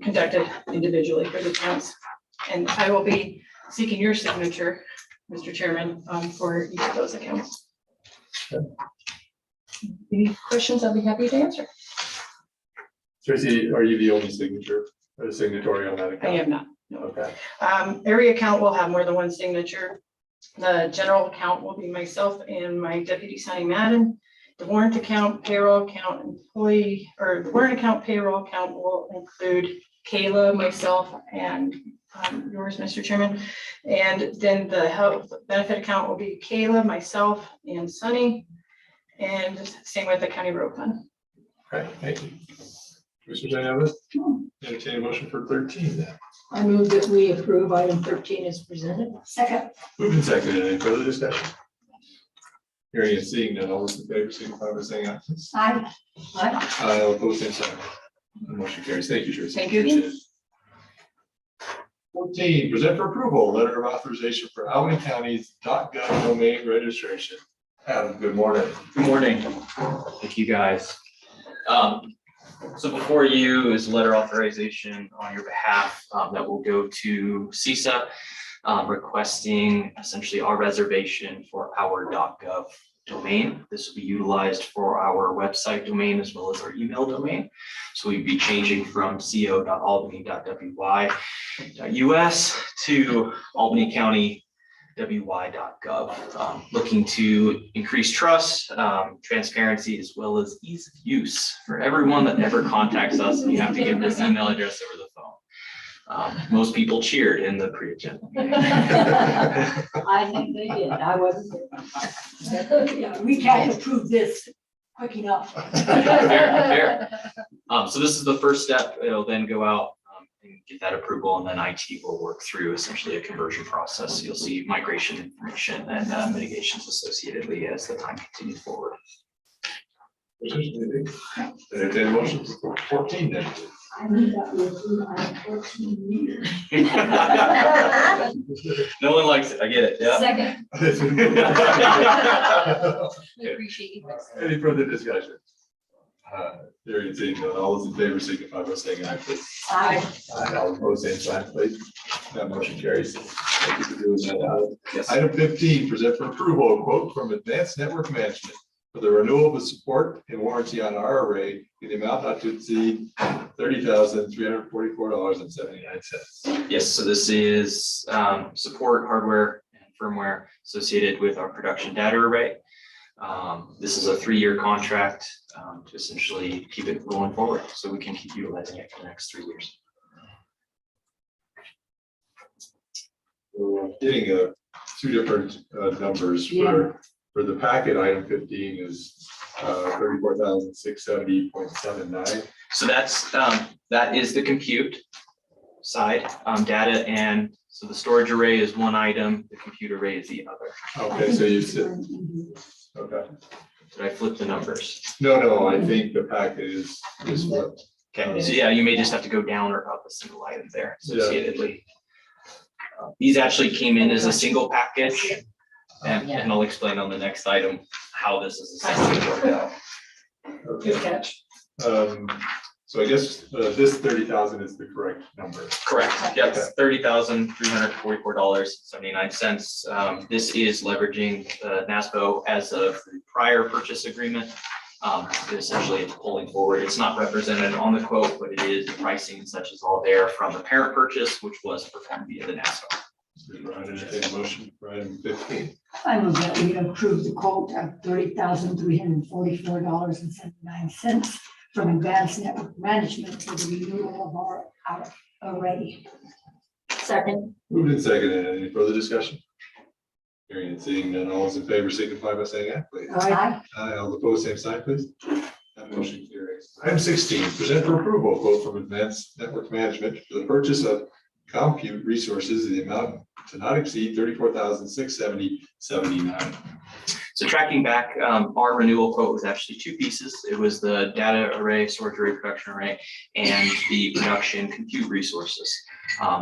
conducted individually for the accounts. And I will be seeking your signature, Mr. Chairman, for each of those accounts. Any questions, I'll be happy to answer. Tracy, are you the only signatory on that account? I am not. No. Okay. Every account will have more than one signature. The general account will be myself and my deputy signing Madden. The warrant account, payroll account, the warrant account, payroll account will include Kayla, myself, and yours, Mr. Chairman. And then the health benefit account will be Kayla, myself, and Sunny. And same with the county road fund. Okay, thank you. Commissioners, any others? Entertain a motion for 13 then. I move that we approve item 13 as presented. Second. Moved and seconded. Any further discussion? Hearing and seeing none, all those in favor signify by saying aye. Aye. Aye. Aye, all opposed, same sign. The motion carries. Thank you, Tracy. Thank you. Appreciate it. 14, present for approval, letter of authorization for Albany County's .gov domain registration. Adam, good morning. Good morning. Thank you, guys. So before you is letter authorization on your behalf that will go to CISA requesting essentially our reservation for our .gov domain. This will be utilized for our website domain as well as our email domain. So we'd be changing from co.albany.wy.us to Albany County wy.gov, looking to increase trust, transparency, as well as ease of use for everyone that ever contacts us. You have to give this email address over the phone. Most people cheered in the pre-agenda meeting. I think they did. I wasn't there. Yeah, we can't approve this quick enough. Fair. So this is the first step. It'll then go out and get that approval, and then IT will work through essentially a conversion process. You'll see migration information and mitigations associatedly as the time continues forward. Entertain motion for 14 then. I knew that was item 14 years. No one likes it. I get it. Yeah. Second. We appreciate you. Any further discussion? Hearing and seeing none, all those in favor signify by saying aye, please. Aye. Aye, all opposed, same sign, please. That motion carries. Thank you for doing that. Yes. Item 15, present for approval a quote from Advanced Network Management for the renewal of the support and warranty on our array in the amount not to exceed $30,344.79. Yes, so this is support hardware and firmware associated with our production data array. This is a 3-year contract to essentially keep it going forward so we can keep utilizing it for the next 3 years. We're getting two different numbers for the packet. Item 15 is 34,670.79. So that's that is the compute side, data, and so the storage array is one item, the compute array is the other. Okay, so you said, okay. Did I flip the numbers? No, I think the packet is what. Okay, so yeah, you may just have to go down or up a single item there associatedly. These actually came in as a single package, and I'll explain on the next item how this is essentially worked out. Good catch. So I guess this 30,000 is the correct number. Correct. Yes, $30,344.79. This is leveraging NASPO as of the prior purchase agreement. Essentially, it's pulling forward. It's not represented on the quote, but it is the pricing and such is all there from the parent purchase, which was performed via the NASPO. Entertain a motion for item 15. I move that we approve the quote of $30,344.79 from Advanced Network Management for the renewal of our array. Second. Moved and seconded. Any further discussion? Hearing and seeing none, all those in favor signify by saying aye, please. Aye. Aye, all opposed, same sign, please. That motion carries. Item 16, present for approval, quote from Advanced Network Management for the purchase of compute resources in the amount to not exceed $34,670.79. So tracking back, our renewal quote was actually 2 pieces. It was the data array, storage array, production array, and the production compute resources.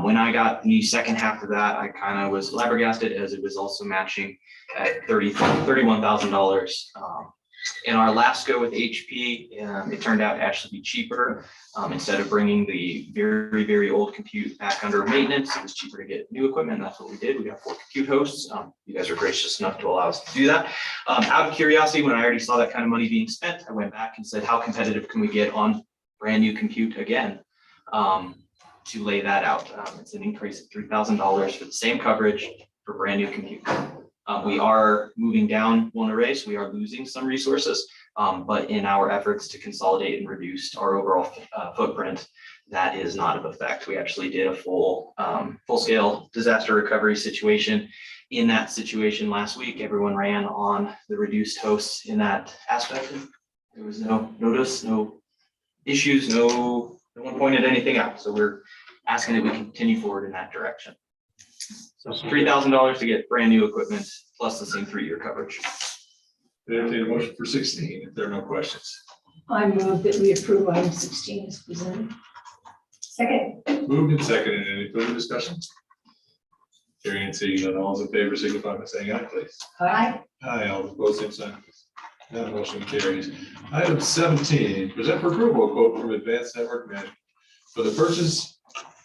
When I got the second half of that, I kind of was flabbergasted as it was also matching at $31,000. In our last go with HP, it turned out to actually be cheaper. Instead of bringing the very, very old compute back under maintenance, it was cheaper to get new equipment. That's what we did. We got 4 compute hosts. You guys are gracious enough to allow us to do that. Out of curiosity, when I already saw that kind of money being spent, I went back and said, how competitive can we get on brand new compute again? To lay that out. It's an increase of $3,000 for the same coverage for brand new compute. We are moving down one array, so we are losing some resources, but in our efforts to consolidate and reduce our overall footprint, that is not of effect. We actually did a full-scale disaster recovery situation. In that situation last week, everyone ran on the reduced hosts in that aspect. There was no notice, no issues, no one pointed anything out. So we're asking that we continue forward in that direction. So $3,000 to get brand new equipment plus the same 3-year coverage. Entertain a motion for 16 if there are no questions. I move that we approve item 16 as presented. Second. Moved and seconded. Any further discussion? Hearing and seeing none, all those in favor signify by saying aye, please. Aye. Aye, all opposed, same sign. That motion carries. Item 17, present for approval, a quote from Advanced Network Management for the purchase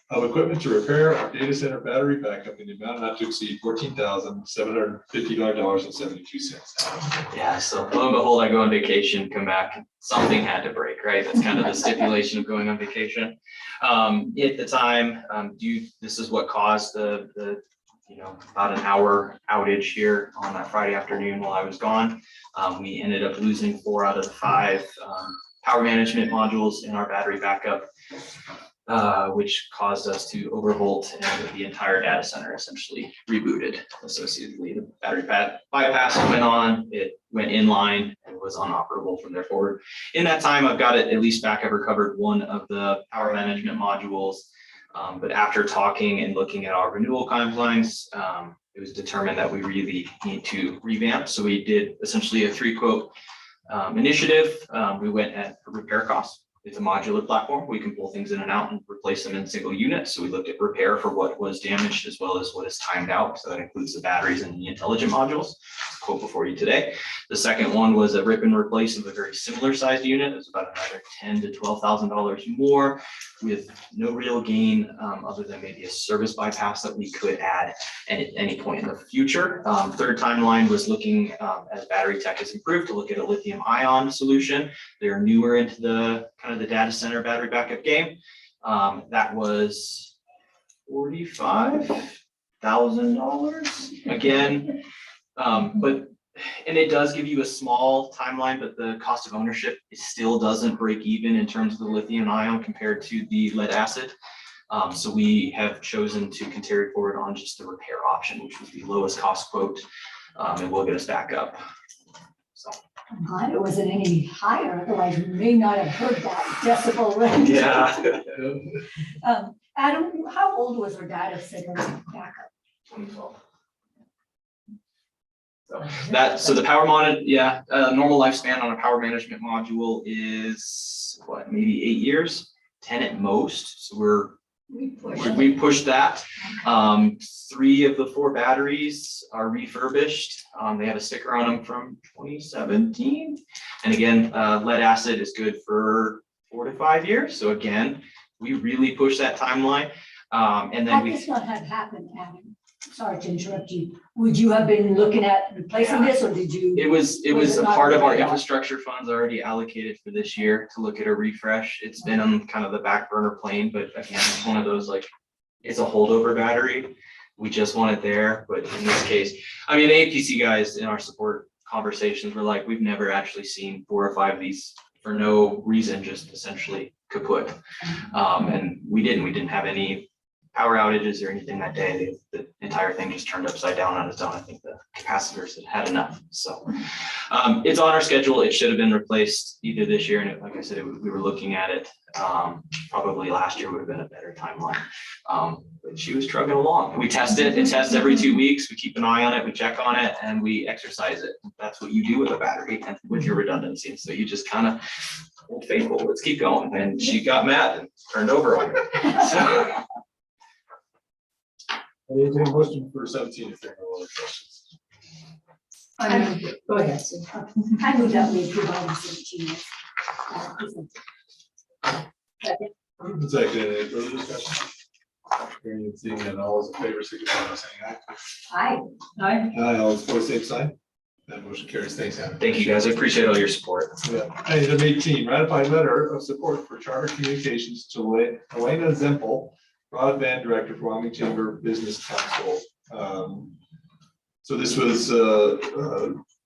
of equipment to repair our data center battery backup in the amount not to exceed $14,759.72. Yeah, so lo and behold, I go on vacation, come back, something had to break, right? That's kind of the stipulation of going on vacation. At the time, this is what caused the about an hour outage here on that Friday afternoon while I was gone. We ended up losing 4 out of the 5 power management modules in our battery backup, which caused us to overvolt and the entire data center essentially rebooted. Associatedly, the battery bypass went on, it went inline and was unoperable from there forward. In that time, I've got it at least back. I've recovered 1 of the power management modules. But after talking and looking at our renewal timelines, it was determined that we really need to revamp. So we did essentially a 3-quote initiative. We went at a repair cost. It's a modular platform. We can pull things in and out and replace them in single units. So we looked at repair for what was damaged as well as what is timed out. So that includes the batteries and the intelligent modules. Quote before you today. The second one was a rip and replace of a very similar sized unit. It was about another $10,000 to $12,000 more with no real gain other than maybe a service bypass that we could add at any point in the future. Third timeline was looking as battery tech has improved to look at a lithium ion solution. They're newer into the kind of the data center battery backup game. That was $45,000 again. And it does give you a small timeline, but the cost of ownership still doesn't break even in terms of the lithium ion compared to the lead acid. So we have chosen to carry forward on just the repair option, which was the lowest cost quote, and will get us back up. So. I'm glad it wasn't any higher, otherwise we may not have heard that decibel range. Yeah. Adam, how old was our data center backup? 2012. So the power monitor, normal lifespan on a power management module is what, maybe 8 years, 10 at most. So we pushed that. 3 of the 4 batteries are refurbished. They have a sticker on them from 2017. And again, lead acid is good for 4 to 5 years. So again, we really push that timeline. And then Had this not had happened, Adam, sorry to interrupt you, would you have been looking at replacing this, or did you? It was a part of our infrastructure funds already allocated for this year to look at a refresh. It's been on kind of the back burner plane, but again, it's one of those, like, it's a holdover battery. We just want it there, but in this case, I mean, the APC guys in our support conversations were like, we've never actually seen 4 or 5 of these for no reason, just essentially kaput. And we didn't have any power outages or anything that day. The entire thing just turned upside down on its own. I think the capacitors had enough. So it's on our schedule. It should have been replaced either this year, and like I said, we were looking at it. Probably last year would have been a better timeline. But she was trucking along. We test it. It tests every 2 weeks. We keep an eye on it. We check on it, and we exercise it. That's what you do with a battery and with your redundancy. So you just kind of hold faithful. Let's keep going. And she got mad and turned over on me. So. Anything question for 17 if there are no other questions? Go ahead, Sue. I moved that we approve item 17. Second, any further discussion? Hearing and seeing none, all those in favor, signify by saying aye. Aye. Aye, all those opposed, same sign. That motion carries. Thanks, Adam. Thank you, guys. I appreciate all your support. Yeah. Item 18, ratified letter of support for Charter Communications to Elena Zempel, Broadband Director for Wyoming Chamber Business Council. So this was,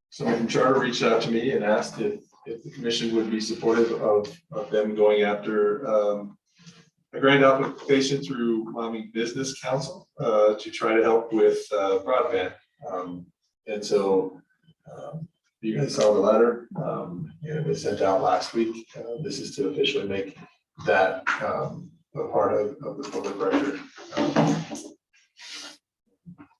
someone from Charter reached out to me and asked if the commission would be supportive of them going after a grant application through Wyoming Business Council to try to help with broadband. And so you guys saw the letter, it was sent out last week. This is to officially make that a part of the public record.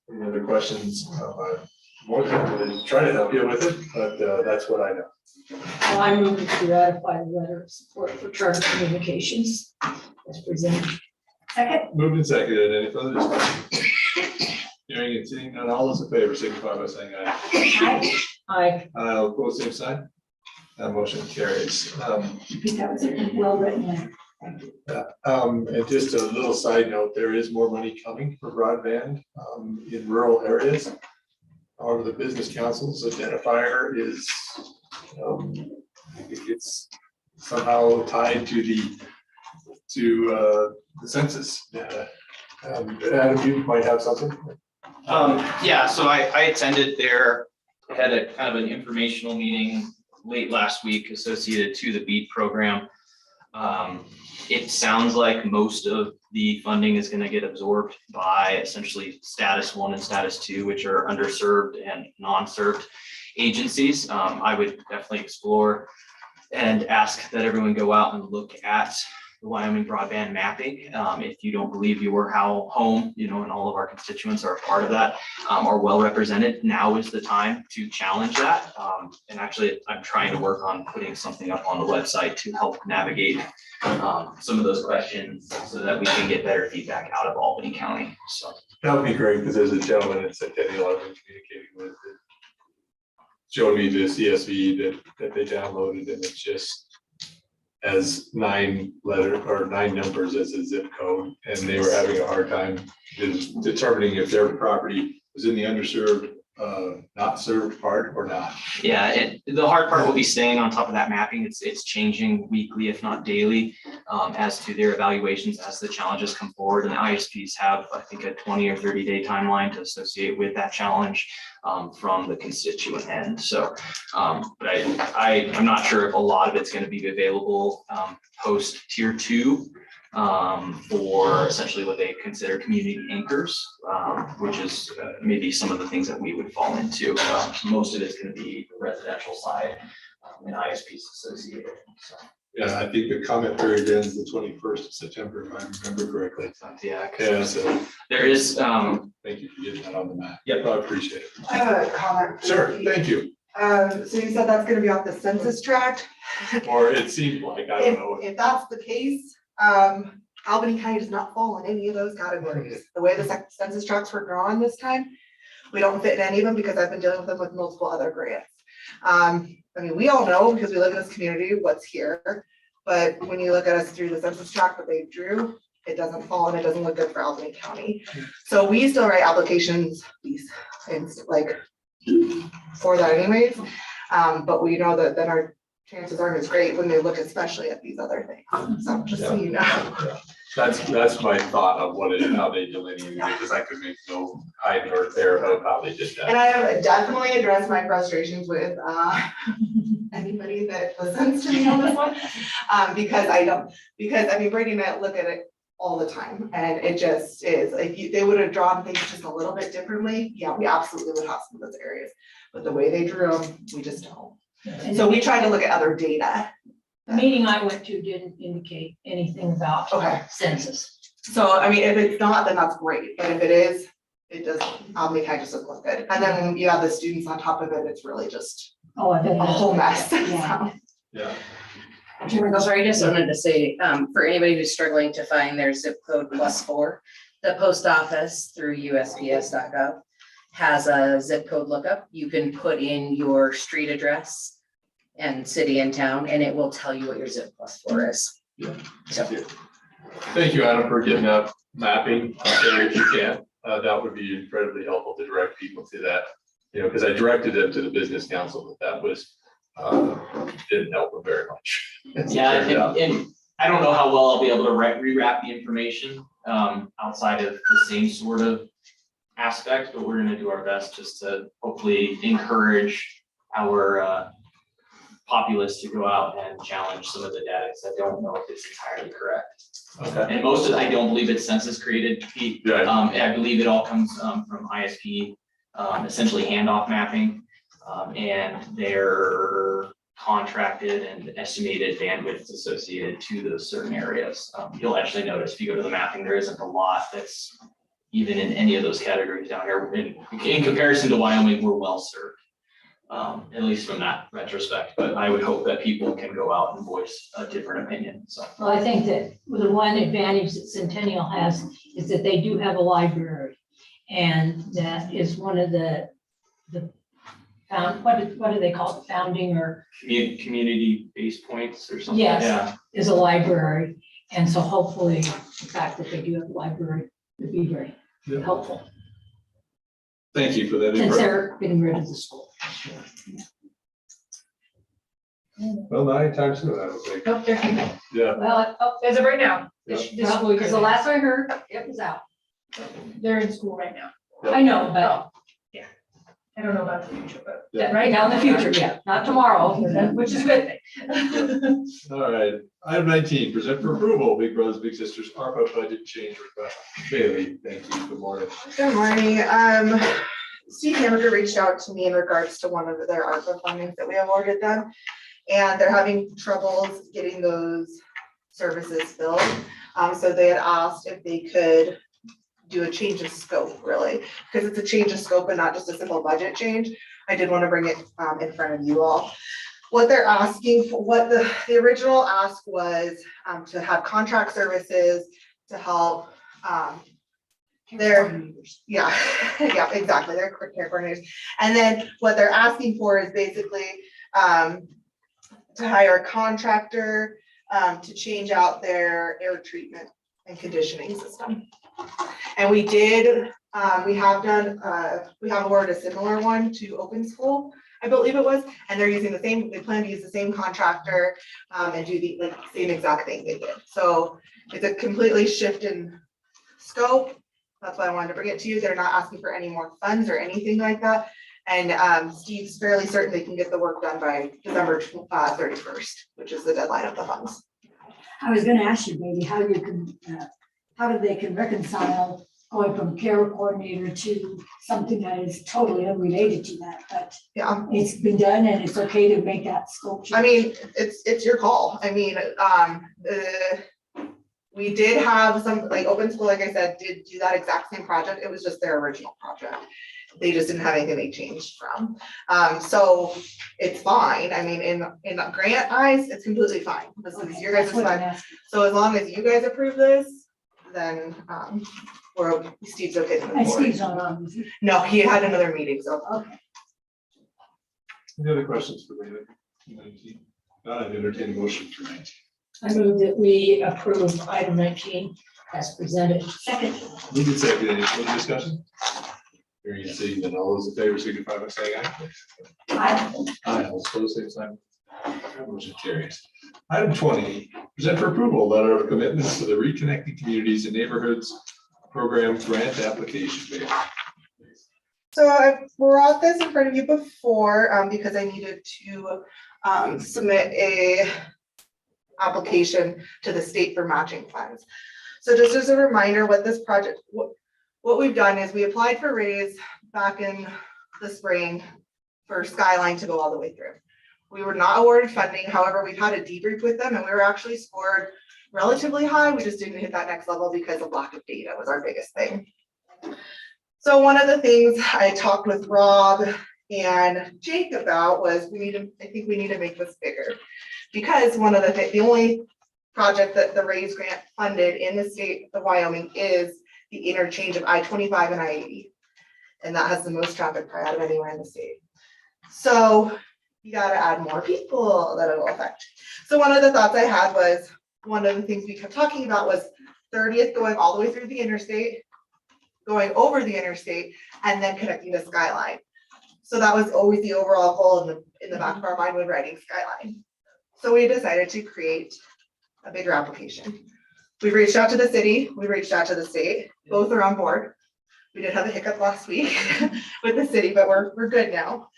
Any other questions? I'm more than happy to try to help you with it, but that's what I know. Well, I move to ratify the letter of support for Charter Communications as presented. Second. Moved and seconded. Any further discussion? Hearing and seeing none, all those in favor signify by saying aye. Aye. Aye, all opposed, same sign. That motion carries. I think that was a well written letter. And just a little side note, there is more money coming for broadband, in rural areas. However, the business council's identifier is, I think it's somehow tied to the census data. Adam, you might have something? Yeah, so I attended I had a kind of an informational meeting late last week associated to the BEAD program. It sounds like most of the funding is going to get absorbed by essentially status 1 and status 2, which are underserved and non-served agencies. I would definitely explore and ask that everyone go out and look at the Wyoming broadband mapping. If you don't believe your home, and all of our constituents are a part of that, are well represented, now is the time to challenge that. And actually, I'm trying to work on putting something up on the website to help navigate some of those questions so that we can get better feedback out of Albany County. So That would be great, because there's a gentleman in Centennial I've been communicating with that showed me the CSV that they downloaded, and it's just as 9 numbers as a zip code, and they were having a hard time determining if their property was in the underserved, not served part or not. yeah, the hard part will be staying on top of that mapping. It's changing weekly, if not daily, as to their evaluations as the challenges come forward. And the ISPs have, I think, a 20 or 30-day timeline to associate with that challenge from the constituent end. So, but I'm not sure if a lot of it's going to be available post tier 2 for essentially what they consider community anchors, which is maybe some of the things that we would fall into. Most of it's going to be the residential side and ISPs associated. So. Yeah, I think the comment period ends the 21st of September, if I remember correctly. Yeah. So there is. Thank you for getting that on the map. Yep. I appreciate it. I have a comment. Sure, thank you. So you said that's gonna be off the census tract? Or it seemed like, I don't know. If that's the case, Albany County does not fall in any of those categories. The way the census tracts were drawn this time, we don't fit in any of them because I've been dealing with them with multiple other grants. I mean, we all know because we live in this community what's here, but when you look at us through the census tract that they drew, it doesn't fall and it doesn't look good for Albany County. So we still write applications, like for that anyways. But we know that then our chances aren't as great when they look especially at these other things. So just so you know. Yeah. That's my thought of how they delineated it, because I could make no hide nor there of how they did that. And I have definitely addressed my frustrations with anybody that listens to me on this one. Because I mean, Brady and I look at it all the time, and it just is, if they would have drawn things just a little bit differently, yeah, we absolutely would have some of those areas. But the way they drew them, we just don't. And So we tried to look at other data. the meeting I went to didn't indicate anything about census. So, I mean, if it's not, then that's great, but if it is, it does, Albany County just look good. And then when you have the students on top of it, it's really just I bet a whole mess. Yeah. Yeah. Sorry, I just wanted to say, for anybody who's struggling to find their zip code +4, the post office through USPS.gov has a zip code lookup. You can put in your street address and city and town, and it will tell you what your zip +4 is. Yeah. So. Thank you, Adam, for getting that mapping out there if you can. That would be incredibly helpful to direct people to that. Because I directed them to the business council, but that was didn't help them very much. Yeah, and I don't know how well I'll be able to rewrap the information outside of the same sort of aspect, but we're gonna do our best just to hopefully encourage our populace to go out and challenge some of the data, because I don't know if it's entirely correct. Okay. And most of it, I don't believe it's census created, Pete. Right. I believe it all comes from ISP, essentially handoff mapping, and their contracted and estimated bandwidths associated to those certain areas. You'll actually notice if you go to the mapping, there isn't a lot that's even in any of those categories down here. In comparison to Wyoming, we're well served, at least from that retrospect. But I would hope that people can go out and voice a different opinion. So. Well, I think that the one advantage that Centennial has is that they do have a library. And that is one of the what do they call it, founding or? Community base points or something. Yes, Yeah. is a library. And so hopefully the fact that they do have a library would be very Yeah. helpful Thank you for that. since input. they're getting rid of the school. Well, not anytime soon, I don't think. Nope, they're keeping, Yeah. Well, as of right now, this school year. because the last I heard, it was out. They're in school right now. I know, but I don't know about the future, but. yeah, right now in the future, yeah, not tomorrow, which is a good thing. All right, item 19, present for approval, Big Brothers Big Sisters ARPA budget change request. Bailey, thank you, good morning. Good morning. Steve Hamburger reached out to me in regards to one of their ARPA fundings that we awarded them. And they're having troubles getting those services filled. So they had asked if they could do a change of scope, really, because it's a change of scope and not just a simple budget change. I did want to bring it in front of you all. What they're asking for, what the original ask was to have contract services to help their, yeah, yeah, exactly, they're care coordinators. And then what they're asking for is basically to hire a contractor to change out their air treatment and conditioning system. And we did, we have awarded a similar one to Open School, I believe it was, and they're using the same, they plan to use the same contractor and do the same exact thing they did. So it's a completely shift in scope. That's why I wanted to bring it to you. They're not asking for any more funds or anything like that. And Steve's fairly certain they can get the work done by December 31st, which is the deadline of the funds. I was gonna ask you maybe how you can, how they can reconcile going from care coordinator to something that is totally unrelated to that, but yeah, it's been done and it's okay to make that scope change. I mean, it's your call. I mean, we did have some, like Open School, like I said, did do that exact same project. It was just their original project. They just didn't have anything they changed from. So it's fine. I mean, in the grant eyes, it's completely fine. This is your guys' fine. So as long as you guys approve this, then Steve's okay to move And forward. Steve's not on, is he? No, he had another meeting, so. Okay. Any other questions for Bailey? 19. I'd entertain a motion for 19. I move that we approve item 19 as presented. Second. Move it second, any further discussion? Hearing and seeing none, all those in favor signify by saying aye. Aye. Aye, all opposed, same sign. Motion carries. Item 20, present for approval, letter of commitments to the Reconnecting Communities and Neighborhoods Program Grant Application. So I brought this in front of you before because I needed to submit a application to the state for matching funds. So just as a reminder, what this project, what we've done is we applied for raise back in the spring for Skyline to go all the way through. We were not awarded funding. However, we've had a debrief with them and we were actually scored relatively high. We just didn't hit that next level because of lack of data was our biggest thing. So one of the things I talked with Rob and Jake about was I think we need to make this bigger. Because one of the only project that the RAISE grant funded in the state of Wyoming is the interchange of I-25 and I-80. And that has the most traffic probably out of anywhere in the state. So you gotta add more people that it'll affect. So one of the thoughts I had was, one of the things we kept talking about was 30th going all the way through the interstate, going over the interstate, and then connecting to Skyline. So that was always the overall goal in the back of our mind when writing Skyline. So we decided to create a bigger application. We've reached out to the city, we reached out to the state, both are on board. We did have a hiccup last week with the city, but we're good now.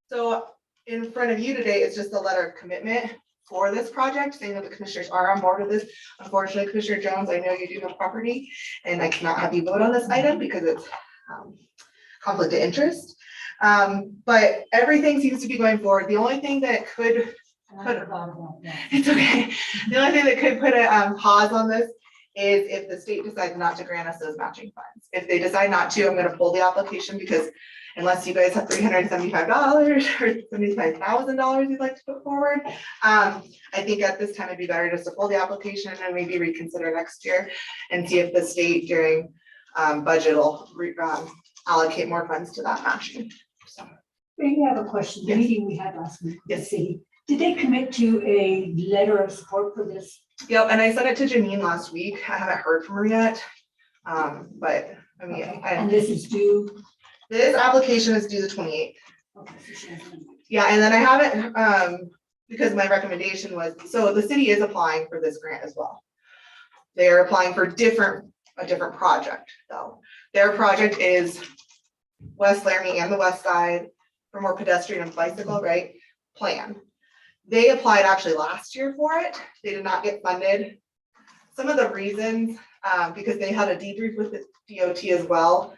So in front of you today is just a letter of commitment for this project, saying that the commissioners are on board with this. Unfortunately, Commissioner Jones, I know you do have property and I cannot have you vote on this item because it's conflict of interest. But everything seems to be going forward. The only thing that could it's okay. The only thing that could put a pause on this is if the state decides not to grant us those matching funds. If they decide not to, I'm going to pull the application because unless you guys have $375 or $75,000 you'd like to put forward, I think at this time it'd be better just to pull the application and maybe reconsider next year and see if the state during budget will allocate more funds to that matching. So. We have a question. The meeting we had last week with the city, Did they commit to a letter of support for this? Yep, and I sent it to Janine last week. I haven't heard from her yet. But I mean, Okay. And this is due? this application is due the 28th. Okay, so she hasn't. Yeah, and then I haven't, because my recommendation was, so the city is applying for this grant as well. They are applying for a different project though. Their project is West Laramie and the west side for more pedestrian and bicycle, right, plan. They applied actually last year for it. They did not get funded. Some of the reasons, because they had a debrief with the DOT as well.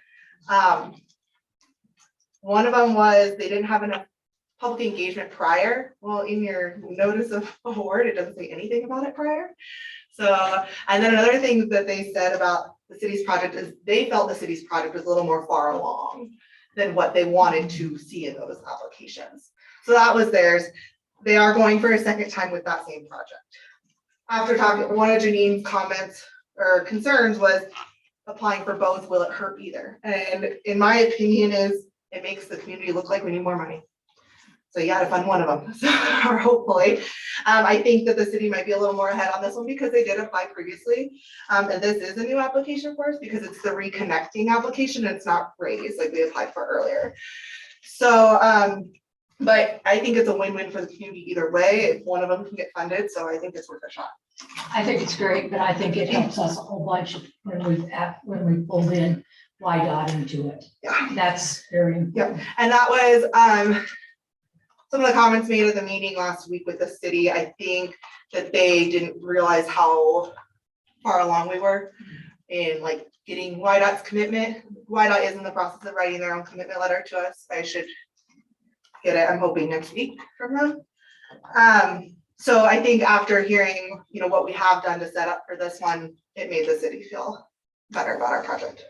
One of them was they didn't have enough public engagement prior. Well, in your notice of award, it doesn't say anything about it prior. So, and then another thing that they said about the city's project is they felt the city's project was a little more far along than what they wanted to see in those applications. So that was theirs. They are going for a second time with that same project. After talking, one of Janine's comments or concerns was applying for both, will it hurt either? And in my opinion is it makes the community look like we need more money. So you gotta fund one of them, or hopefully. I think that the city might be a little more ahead on this one because they did apply previously. And this is a new application for us because it's the reconnecting application and it's not raised like we applied for earlier. So, but I think it's a win-win for the community either way if one of them can get funded. So I think it's worth a shot. I think it's great, but I think it helps us a whole bunch when we pulled in YDOT into it. Yeah. That's very important. Yeah. And that was, some of the comments made at the meeting last week with the city. I think that they didn't realize how far along we were in like getting YDOT's commitment. YDOT is in the process of writing their own commitment letter to us. I should get it, I'm hoping next week from them. So I think after hearing, you know, what we have done to set up for this one, it made the city feel better about our project.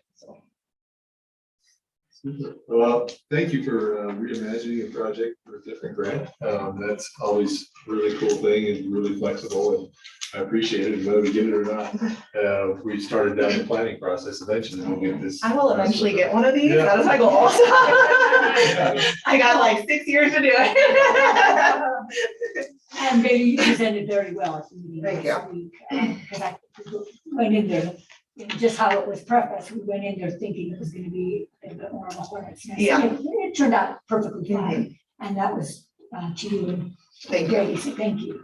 Well, thank you for reimagining a project for a different grant. That's always a really cool thing and really flexible, and I appreciate it, whether we get it or not. We started down the planning process, eventually we'll get this. I will eventually get one of these, Yeah. that is my goal. I got like 6 years to do it. And Bailey, you presented very well at the meeting Thank last week. Because I went in there, and just how it was prefaced, we went in there thinking it was gonna be a bit more of a hornet's nest. Yeah. It turned out perfectly fine, and that was to you and Thank you. Bailey, so thank you.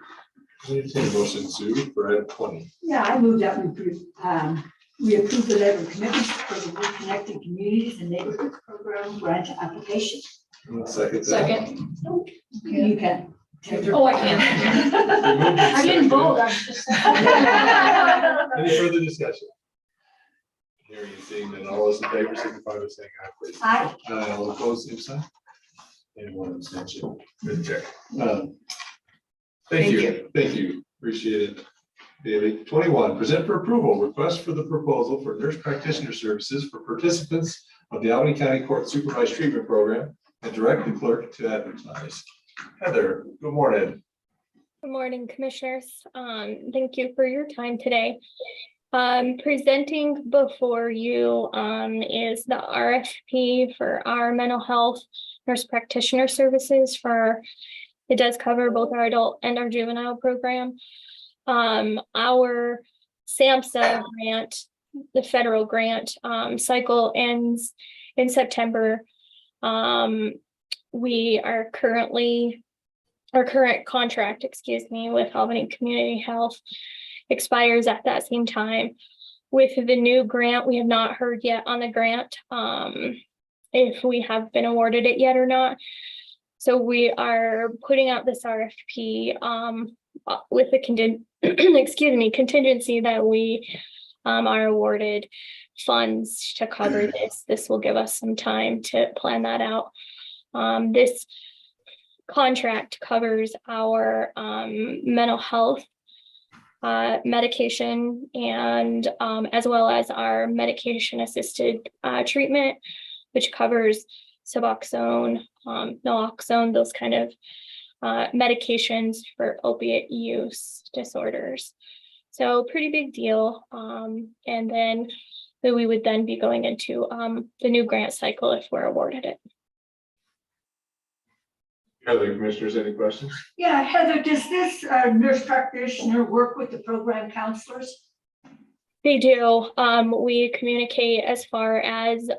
Entertained a motion, Sue, for item 20. Yeah, I moved that we approve the letter of commitment for the Reconnecting Communities and Neighborhood Program grant application. Second. Second. You can. Oh, I can't. I didn't vote, I was just. Any further discussion? Hearing and seeing that all those in favor signify by saying aye, please. Aye. All opposed, same sign. And one abstention. Good check. Thank you. Thank you. Appreciate it. Bailey. 21, present for approval, request for the proposal for nurse practitioner services for participants of the Albany County Court Supervised Treatment Program and direct the clerk to advertise. Heather, good morning. Good morning, commissioners. Thank you for your time today. Presenting before you is the RFP for our mental health nurse practitioner services it does cover both our adult and our juvenile program. Our SAMHSA grant, the federal grant cycle ends in September. Our current contract, with Albany Community Health expires at that same time. With the new grant, we have not heard yet on the grant if we have been awarded it yet or not. So we are putting out this RFP with the contingency that we are awarded funds to cover this. This will give us some time to plan that out. This contract covers our mental health medication and as well as our medication assisted treatment, which covers Suboxone, naloxone, those kind of medications for opiate use disorders. So pretty big deal. And then we would then be going into the new grant cycle if we're awarded it. Other commissioners, any questions? Yeah, Heather, does this nurse practitioner work with the program counselors? They do. We communicate as far as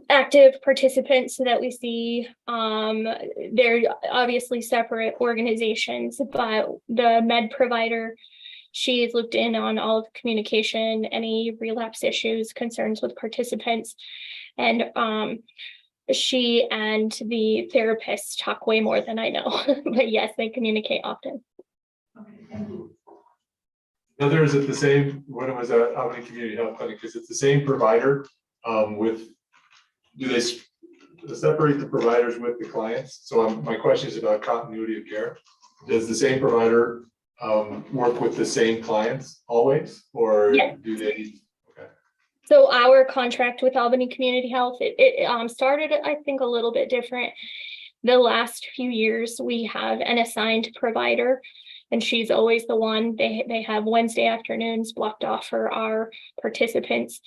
active participants that we see. They're obviously separate organizations, but the med provider, she is looped in on all of the communication, any relapse issues, concerns with participants. And she and the therapist talk way more than I know, but yes, they communicate often. Okay, thank you. Heather, is it the same, when it was at Albany Community Health Clinic, is it the same provider do they separate the providers with the clients? So my question is about continuity of care. Does the same provider work with the same clients always, or Yes. do they? So our contract with Albany Community Health, it started, I think, a little bit different. The last few years, we have an assigned provider, and she's always the one. They have Wednesday afternoons blocked off for our participants.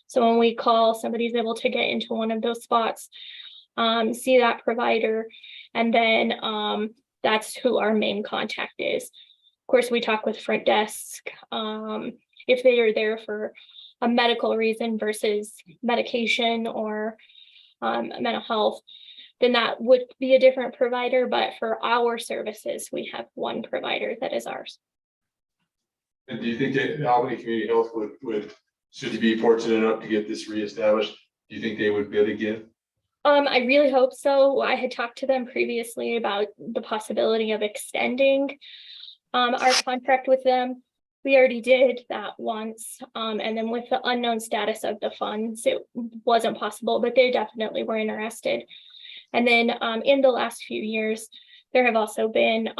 So when we call, somebody's able to get into one of those spots, see that provider, and then that's who our main contact is. Of course, we talk with front desk if they are there for a medical reason versus medication or mental health, then that would be a different provider. But for our services, we have one provider that is ours. And do you think that Albany Community Health would should you be fortunate enough to get this reestablished, do you think they would bid again? I really hope so. I had talked to them previously about the possibility of extending our contract with them. We already did that once, and then with the unknown status of the funds, it wasn't possible, but they definitely were interested. And then in the last few years, there have also been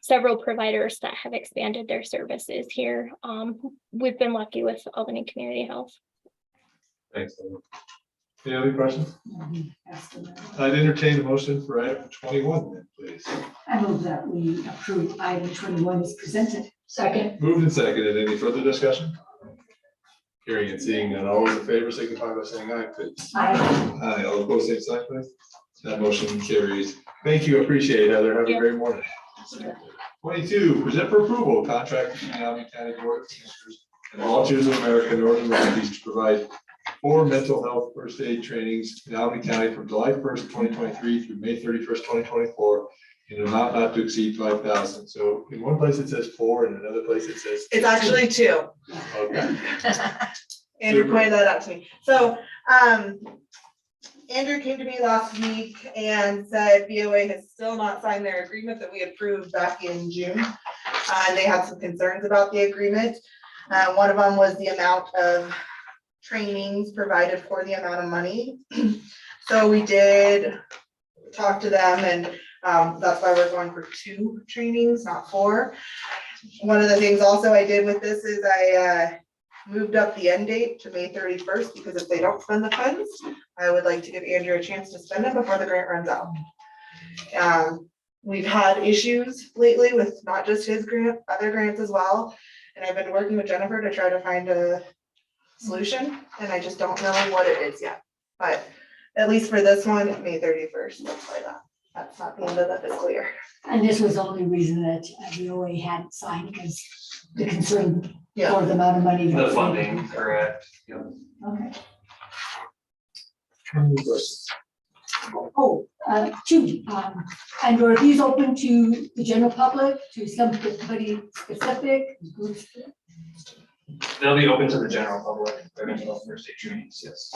several providers that have expanded their services here. We've been lucky with Albany Community Health. Thanks. Any other questions? I'd entertain a motion for item 21 then, please. I move that we approve item 21 is presented. Second. Moved and seconded. Any further discussion? Hearing and seeing none. All those in favor signify by saying aye, please. Aye. Aye. All opposed, same sign, please. That motion carries. Thank you. Appreciate it, Heather. Have a great morning. 22, present for approval, contract between the Albany County Board of Commissioners and Volunteers of America Northern Rockies to provide 4 mental health first aid trainings in Albany County from July 1st, 2023 through May 31st, 2024 in an amount not to exceed $5,000. So in one place it says 4, and another place it says It's actually 2. Okay. Andrew pointed that out to me. So Andrew came to me last week and said BOA has still not signed their agreement that we approved back in June. And they had some concerns about the agreement. One of them was the amount of trainings provided for the amount of money. So we did talk to them, and that's why we're going for 2 trainings, not 4. One of the things also I did with this is I moved up the end date to May 31st, because if they don't spend the funds, I would like to give Andrew a chance to spend them before the grant runs out. We've had issues lately with not just his grant, other grants as well. And I've been working with Jennifer to try to find a solution, and I just don't know what it is yet. But at least for this one, May 31st, looks like that's not the end of the fiscal year. And this was the only reason that BOA hadn't signed, because the concern for the amount of money. The funding, correct. Yep. Okay. Any questions? Oh, 2, and are these open to the general public, to somebody specific, groups? They'll be open to the general public, their mental health first aid trainings, yes.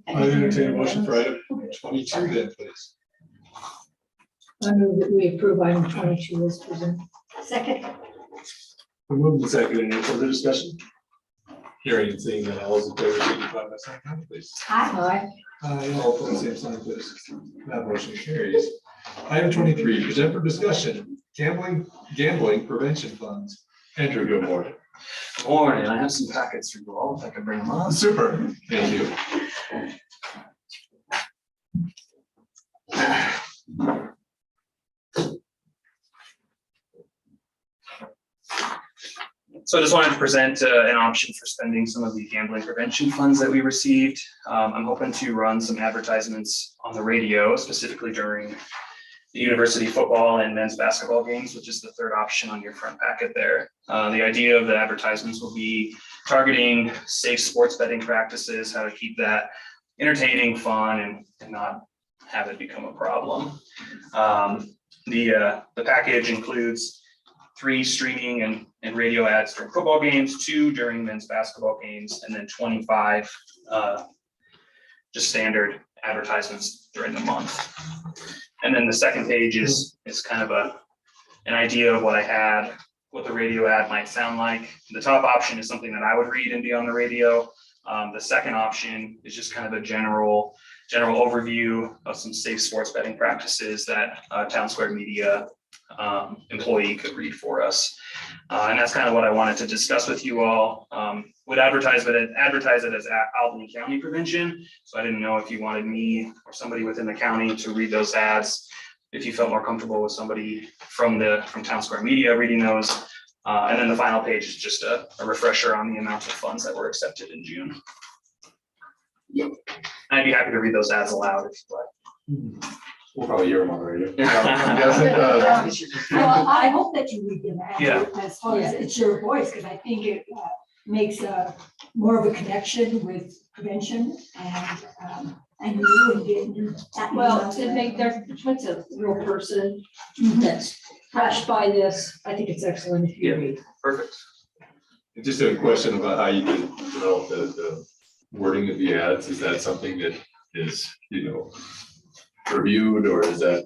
I entertain a motion for item 22 then, please. I move that we approve item 22 as presented. Second. We moved and seconded. Any further discussion? Hearing and seeing none. All those in favor signify by saying aye, please. Aye. Aye. All opposed, same sign, please. That motion carries. Item 23, present for discussion, gambling prevention funds. Andrew, good morning. Morning, I have some packets for you all, if I can bring them up. Super, thank you. So So I just wanted to present an option for spending some of the gambling prevention funds that we received. I'm hoping to run some advertisements on the radio, specifically during the university football and men's basketball games, which is the third option on your front packet there. The idea of the advertisements will be targeting safe sports betting practices, how to keep that entertaining, fun, and not have it become a problem. The package includes 3 streaming and radio ads during football games, 2 during men's basketball games, and then 25 just standard advertisements during the month. And then the second page is kind of an idea of what I had, what the radio ad might sound like. The top option is something that I would read and be on the radio. The second option is just kind of a general overview of some safe sports betting practices that Town Square Media employee could read for us. And that's kind of what I wanted to discuss with you all. Would advertise it as Albany County Prevention. So I didn't know if you wanted me or somebody within the county to read those ads. If you felt more comfortable with somebody from Town Square Media reading those. And then the final page is just a refresher on the amount of funds that were accepted in June. Yep. I'd be happy to read those ads aloud if you'd like. We'll probably hear them on the radio. Well, I hope that you read them Yeah. as far as it's your voice, because I think it makes more of a connection with prevention and you and getting that. Well, it's a real person that's flashed by this. I think it's excellent if you read. Perfect. Just a question about how you can develop the wording of the ads. Is that something that is, reviewed, or is that,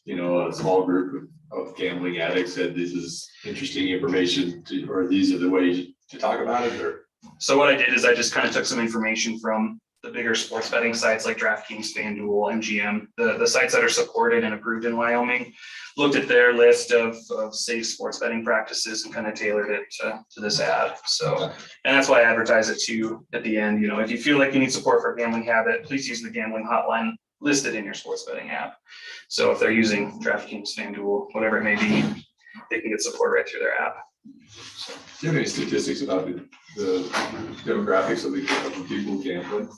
a small group of gambling addicts said this is interesting information or these are the ways to talk about it? Or So what I did is I just kind of took some information from the bigger sports betting sites like DraftKings, FanDuel, MGM, the sites that are supported and approved in Wyoming, looked at their list of safe sports betting practices and kind of tailored it to this ad. So, and that's why I advertise it too at the end. If you feel like you need support for a gambling habit, please use the gambling hotline listed in your sports betting app. So if they're using DraftKings, FanDuel, whatever it may be, they can get support right through their app. do you have any statistics about the demographics of the people gambling?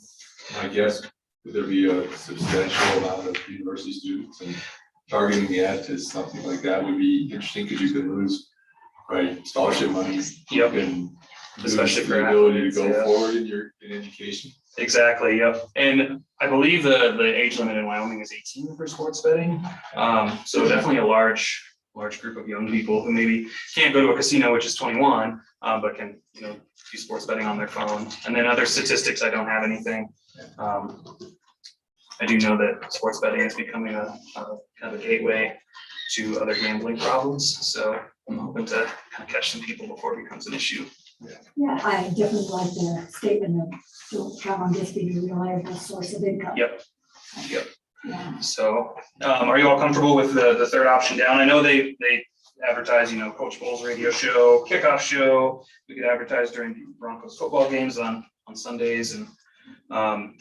I guess, would there be a substantial amount of university students, and targeting the ad to something like that would be interesting because you could lose, right, scholarship money. Yep. And Especially for the ability to athletes, go yeah. forward in education. Exactly, yep. And I believe the age limit in Wyoming is 18 for sports betting. So definitely a large group of young people who maybe can't go to a casino, which is 21, but can, do sports betting on their phone. And then other statistics, I don't have anything. I do know that sports betting is becoming a kind of a gateway to other gambling problems. So I'm hoping to kind of catch some people before it becomes an issue. Yeah, I definitely like the statement of don't count on this being a reliable source of income. Yep. Yeah. So, are you all comfortable with the third option down? I know they advertise, Coach Bowles radio show, kickoff show. We could advertise during Broncos football games on Sundays, and I'm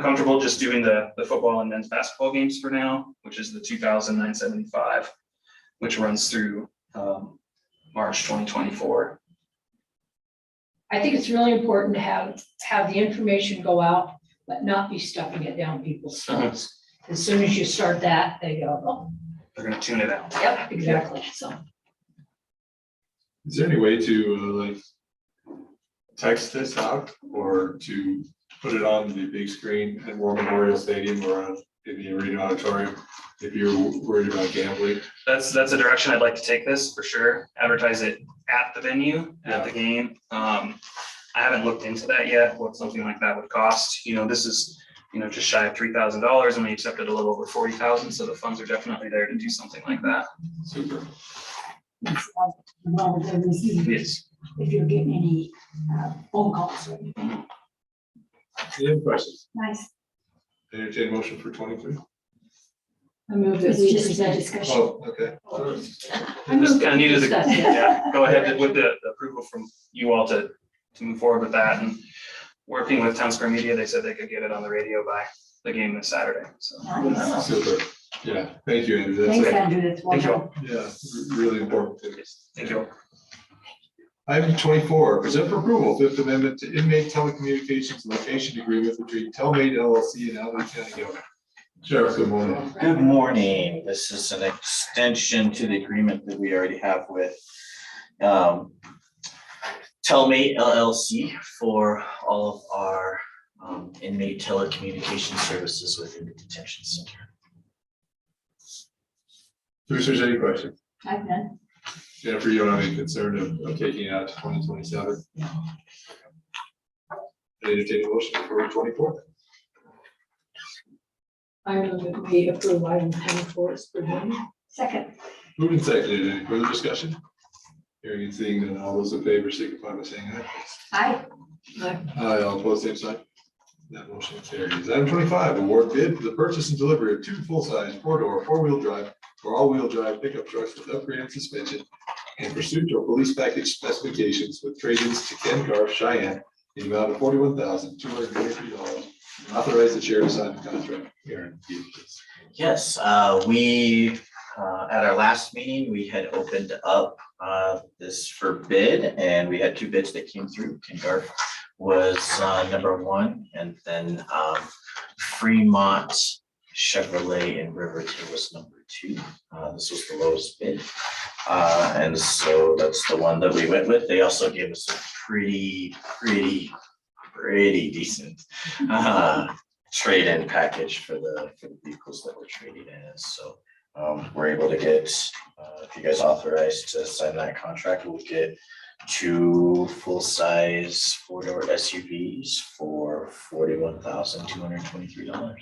comfortable just doing the football and men's basketball games for now, which is the 2,975, which runs through March 2024. I think it's really important to have the information go out, but not be stuffing it down people's throats. As soon as you start that, they go, oh. They're gonna tune it out. Yep, exactly, so. Is there any way to text this out or to put it on the big screen at War Memorial Stadium or in the arena auditorium if you're worried about gambling? That's a direction I'd like to take this for sure. Advertise it at the venue, at the game. I haven't looked into that yet, what something like that would cost. This is, just shy of $3,000 and we accepted a little over 40,000. So the funds are definitely there to do something like that. Super. Well, then we see Yes. if you're getting any phone calls or anything. Any questions? Nice. Entertain motion for 23. I move that It's we just a present. discussion. Oh, okay. I move Just that kind of we needed to, discuss it. yeah, go ahead with the approval from you all to move forward with that. And working with Town Square Media, they said they could get it on the radio by the game this Saturday. So Nice. Super. Yeah, thank you, Andrew. That's Thanks, it. Andrew, that's Thank you wonderful. all. Yeah, really important to us. Thank you all. Item 24, present for approval, Fifth Amendment to inmate telecommunications location agreement between Telmate LLC and Albany County Government. Sheriff, good morning. Good morning. This is an extension to the agreement that we already have with Telmate LLC for all of our inmate telecommunication services within the detention center. Commissioners, any questions? I've none. Jennifer, you don't have any concern of taking it out to 2027? I entertain a motion for 24. I move that we approve item 24 as presented. Second. Moved and seconded. Any further discussion? Hearing and seeing none, all those in favor signify by saying aye. Aye. Aye, all opposed, same sign. That motion carries. Item 25, award bid for the purchase and delivery of 2 full-size 4-door, 4-wheel drive or all-wheel drive pickup trucks with upgraded suspension and pursuit of police package specifications with trade-ins to Ken Garf, Cheyenne, in the amount of $41,223. Authorize the chair to sign the contract. Aaron, please. Yes, we at our last meeting, we had opened up this for bid, and we had 2 bids that came through. Ken Garf was number 1, and then Fremont Chevrolet in Riverton was number 2. This was the lowest bid. And so that's the one that we went with. They also gave us a pretty decent trade-in package for the vehicles that we're trading in. So we're able to get, if you guys authorize to sign that contract, we'll get 2 full-size 4-door SUVs for $41,223.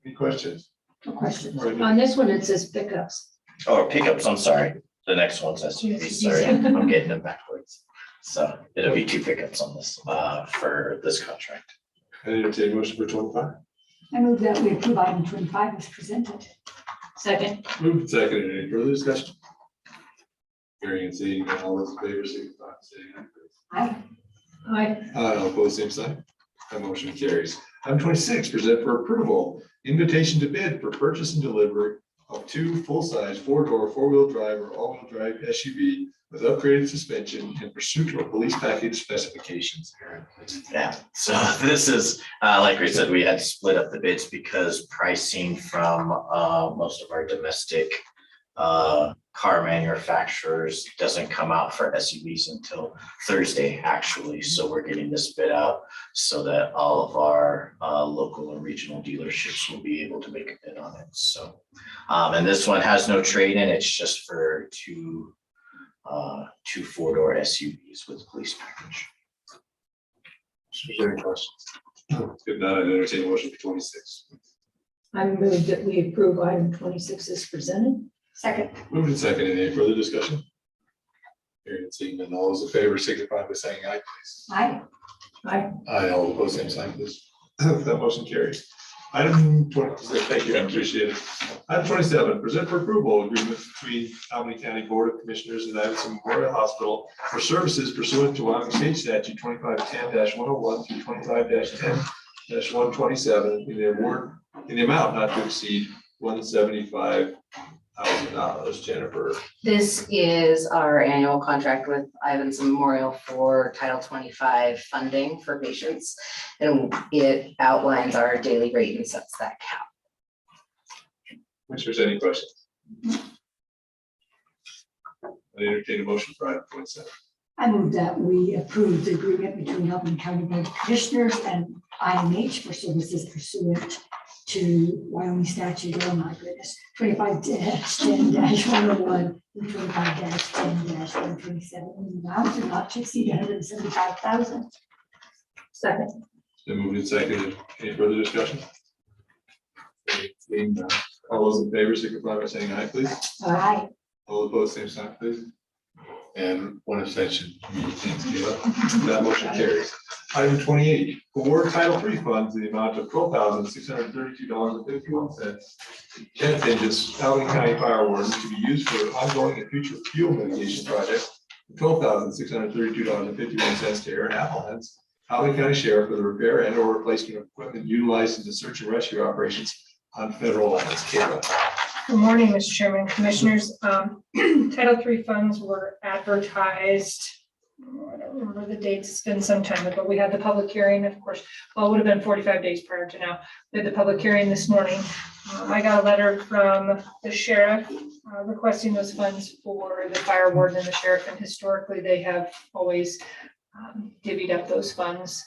Any questions? No questions. On this one, it says pickups. Oh, pickups, I'm sorry. The next one's SUVs, sorry, I'm getting them backwards. So it'll be 2 pickups on this, for this contract. I entertain a motion for 25. I move that we approve item 25 as presented. Second. Moved and seconded. Any further discussion? Hearing and seeing none, all those in favor signify by saying aye. Aye. Aye. Aye, all opposed, same sign. That motion carries. Item 26, present for approval, invitation to bid for purchase and delivery of 2 full-size 4-door, 4-wheel drive or all-wheel drive SUV with upgraded suspension in pursuit of police package specifications. Aaron, please. Yeah, so this is, like we said, we had to split up the bids because pricing from most of our domestic car manufacturers doesn't come out for SUVs until Thursday, actually. So we're getting this bid out so that all of our local and regional dealerships will be able to make a bid on it. So, and this one has no trade-in. It's just for 2 4-door SUVs with police package. Any questions? If not, I'd entertain a motion for 26. I move that we approve item 26 as presented. Second. Moved and seconded. Any further discussion? Hearing and seeing none, all those in favor signify by saying aye, please. Aye. Aye. Aye, all opposed, same sign, please. That motion carries. Item 26, thank you, I appreciate it. Item 27, present for approval agreement between Albany County Board of Commissioners and Iverson Memorial Hospital for services pursuant to Wyoming State Statute 2510-101 through 25-10-127 in the amount not to exceed $175,000. Jennifer. This is our annual contract with Ivanson Memorial for Title 25 funding for patients. And it outlines our daily rate and sets that cap. Commissioners, any questions? I entertain a motion for item 27. I move that we approve the agreement between Albany County Board of Commissioners and IMH for services pursuant to Wyoming statute, oh my goodness, 25-10-101 and 25-10-127, in the amount of not to exceed $175,000. Second. Then moved and seconded. Any further discussion? Seeing none, all those in favor signify by saying aye, please. Aye. All opposed, same sign, please. And 1 abstention. That motion carries. Item 28, award Title III funds in the amount of $12,632.51 to Kent Hinges, Albany County Fire Warden, to be used for ongoing and future fuel mitigation projects. $12,632.51 to Aaron Appleheads, Albany County Sheriff for the repair and or replacement of equipment utilized in the search and rescue operations on federal lands. Kayla. Good morning, Mr. Chairman, Commissioners. Title III funds were advertised. I don't remember the dates, it's been some time ago. We had the public hearing, of course, well, it would have been 45 days prior to now. We had the public hearing this morning. I got a letter from the sheriff requesting those funds for the fire warden and the sheriff, and historically they have always divvied up those funds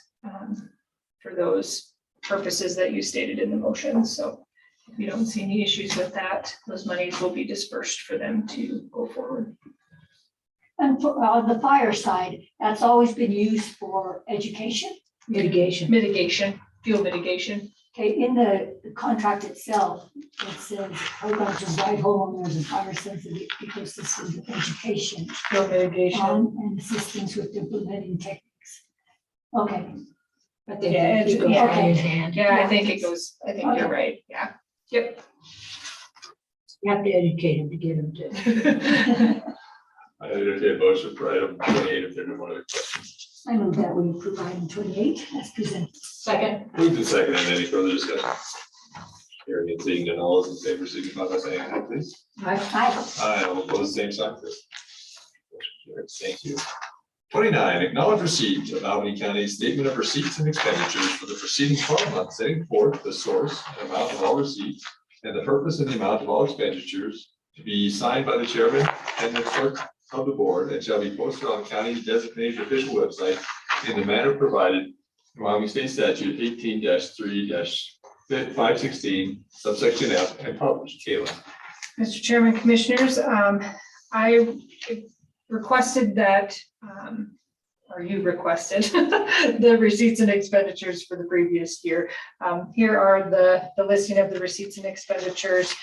for those purposes that you stated in the motion. So if you don't see any issues with that, those monies will be dispersed for them to go forward. And for, on the fire side, that's always been used for education. Mitigation, fuel mitigation. Okay, in the contract itself, it says program to provide homeowners and fire sensitive ecosystem education. Fuel mitigation. And assistance with implementing techniques. Okay. But they Yeah, do go yeah. hand in hand. Yeah, I think it goes, I think you're right, yeah. Yep. You have to educate them to get them to. I entertain a motion for item 28 if there are no other questions. I move that we approve item 28 as presented. Second. Moved and seconded. Any further discussion? Hearing and seeing none, all those in favor signify by saying aye, please. Aye. Aye, all opposed, same sign, please. Motion carries. Thank you. 29, acknowledge receipt of Albany County's statement of receipts and expenditures for the preceding 12 months, setting forth the source and amount of all receipts and the purpose and the amount of all expenditures to be signed by the chairman and the clerk of the board and shall be posted on the county's designated official website in the manner provided in Wyoming State Statute 18-3-516 subsection F and published. Kayla. Mr. Chairman, Commissioners, I requested that, or you requested the receipts and expenditures for the previous year. Here are the listing of the receipts and expenditures.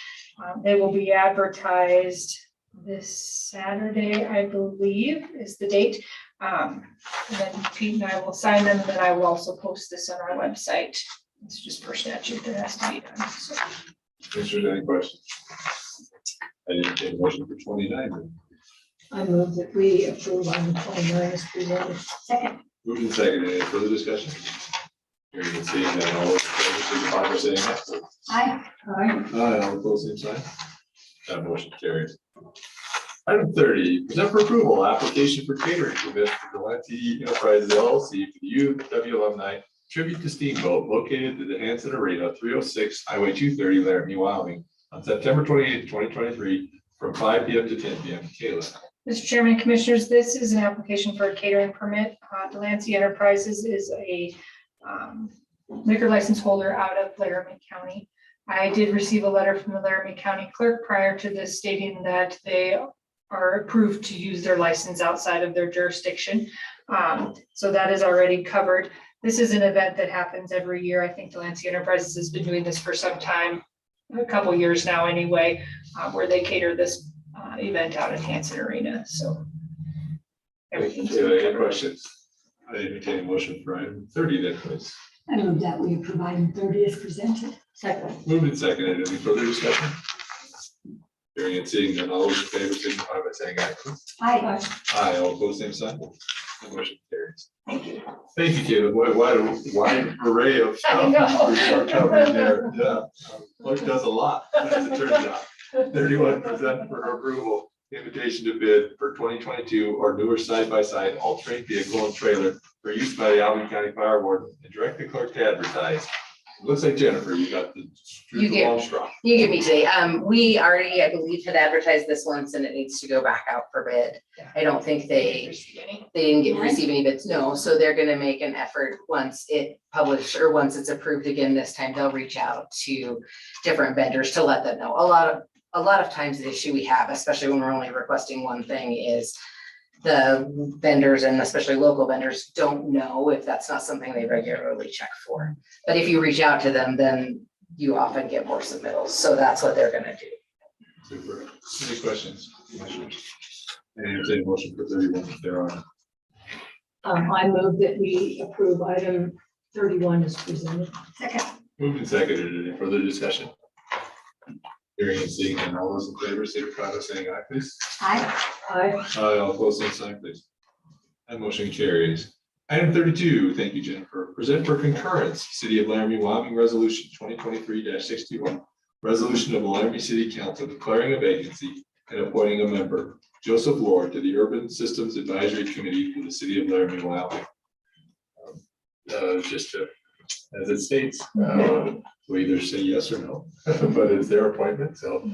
They will be advertised this Saturday, I believe, is the date. And then Pete and I will sign them, and then I will also post this on our website. It's just per statute that has to be done. So. Commissioners, any questions? I didn't take a motion for 29. Then. I move that we approve item 29 as presented. Second. Moved and seconded. Any further discussion? Hearing and seeing none, all those in favor signify by saying aye. Aye. Aye, all opposed, same sign. That motion carries. Item 30, present for approval, application for catering permit for the Laramie Enterprises LLC for the UW Alumni Tribute to Steamboat located at the Hanson Arena, 306 Highway 230, Laramie, Wyoming, on September 28, 2023, from 5 p.m. to 10 p.m. Kayla. Mr. Chairman and Commissioners, this is an application for a catering permit. Delancey Enterprises is a liquor license holder out of Laramie County. I did receive a letter from the Laramie County clerk prior to this stating that they are approved to use their license outside of their jurisdiction. So that is already covered. This is an event that happens every year. I think Delancey Enterprises has been doing this for some time, a couple years now anyway, where they cater this event out at Hanson Arena. So everything's Any questions? I entertain a motion for item 30 then, please. I move that we approve item 30 as presented. Second. Moved and seconded. Any further discussion? Hearing and seeing none, all those in favor signify by saying aye. Aye. Aye, all opposed, same sign. The motion carries. Thank you. Thank you, Caleb. Wide array of stuff. I know. We're covering there. Yeah. Clerk does a lot, as it turns out. 31, present for approval, invitation to bid for 2022 or newer side-by-side all-terrain vehicle and trailer for use by the Albany County Fire Warden and direct the clerk to advertise. It looks like Jennifer, you got the long straw. You give me today. We already, I believe, had advertised this once and it needs to go back out for bid. I don't think they didn't receive any bids, no. So they're gonna make an effort once it published or once it's approved again this time, they'll reach out to different vendors to let them know. A lot of times the issue we have, especially when we're only requesting one thing, is the vendors and especially local vendors don't know if that's not something they regularly check for. But if you reach out to them, then you often get more submittals. So that's what they're gonna do. Super. Any questions? Any motion for 31 if there are. I move that we approve item 31 as presented. Second. Moved and seconded. Any further discussion? Hearing and seeing none, all those in favor, signify by saying aye, please. Aye. Aye. Aye, all opposed, same sign, please. That motion carries. Item 32, thank you, Jennifer. Present for concurrence, City of Laramie, Wyoming Resolution 2023-61. Resolution of the Laramie City Council declaring a vacancy and appointing a member, Joseph Lord, to the Urban Systems Advisory Committee for the City of Laramie, Wyoming. Just as it states, we either say yes or no, but it's their appointment, so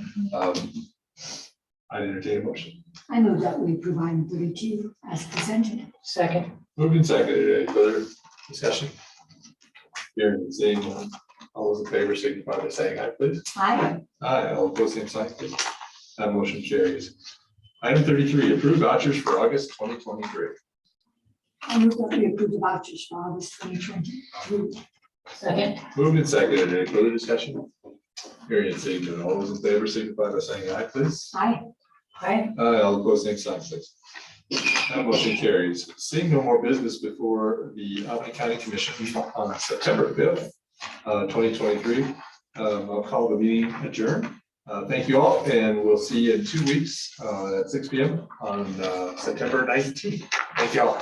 I entertain a motion. I move that we approve item 32 as presented. Second. Moved and seconded. Any further discussion? Hearing and seeing none. All those in favor signify by saying aye, please. Aye. Aye, all opposed, same sign, please. That motion carries. Item 33, approve vouchers for August 2023. I move that we approve the vouchers for August 2023. Second. Moved and seconded. Any further discussion? Hearing and seeing none. All those in favor signify by saying aye, please. Aye. Aye. Aye, all opposed, same sign, please. That motion carries. Seeing no more business before the Albany County Commission on September 5th, 2023, I'll call the meeting adjourned. Thank you all, and we'll see you in 2 weeks at 6 p.m. on September 19th. Thank you all.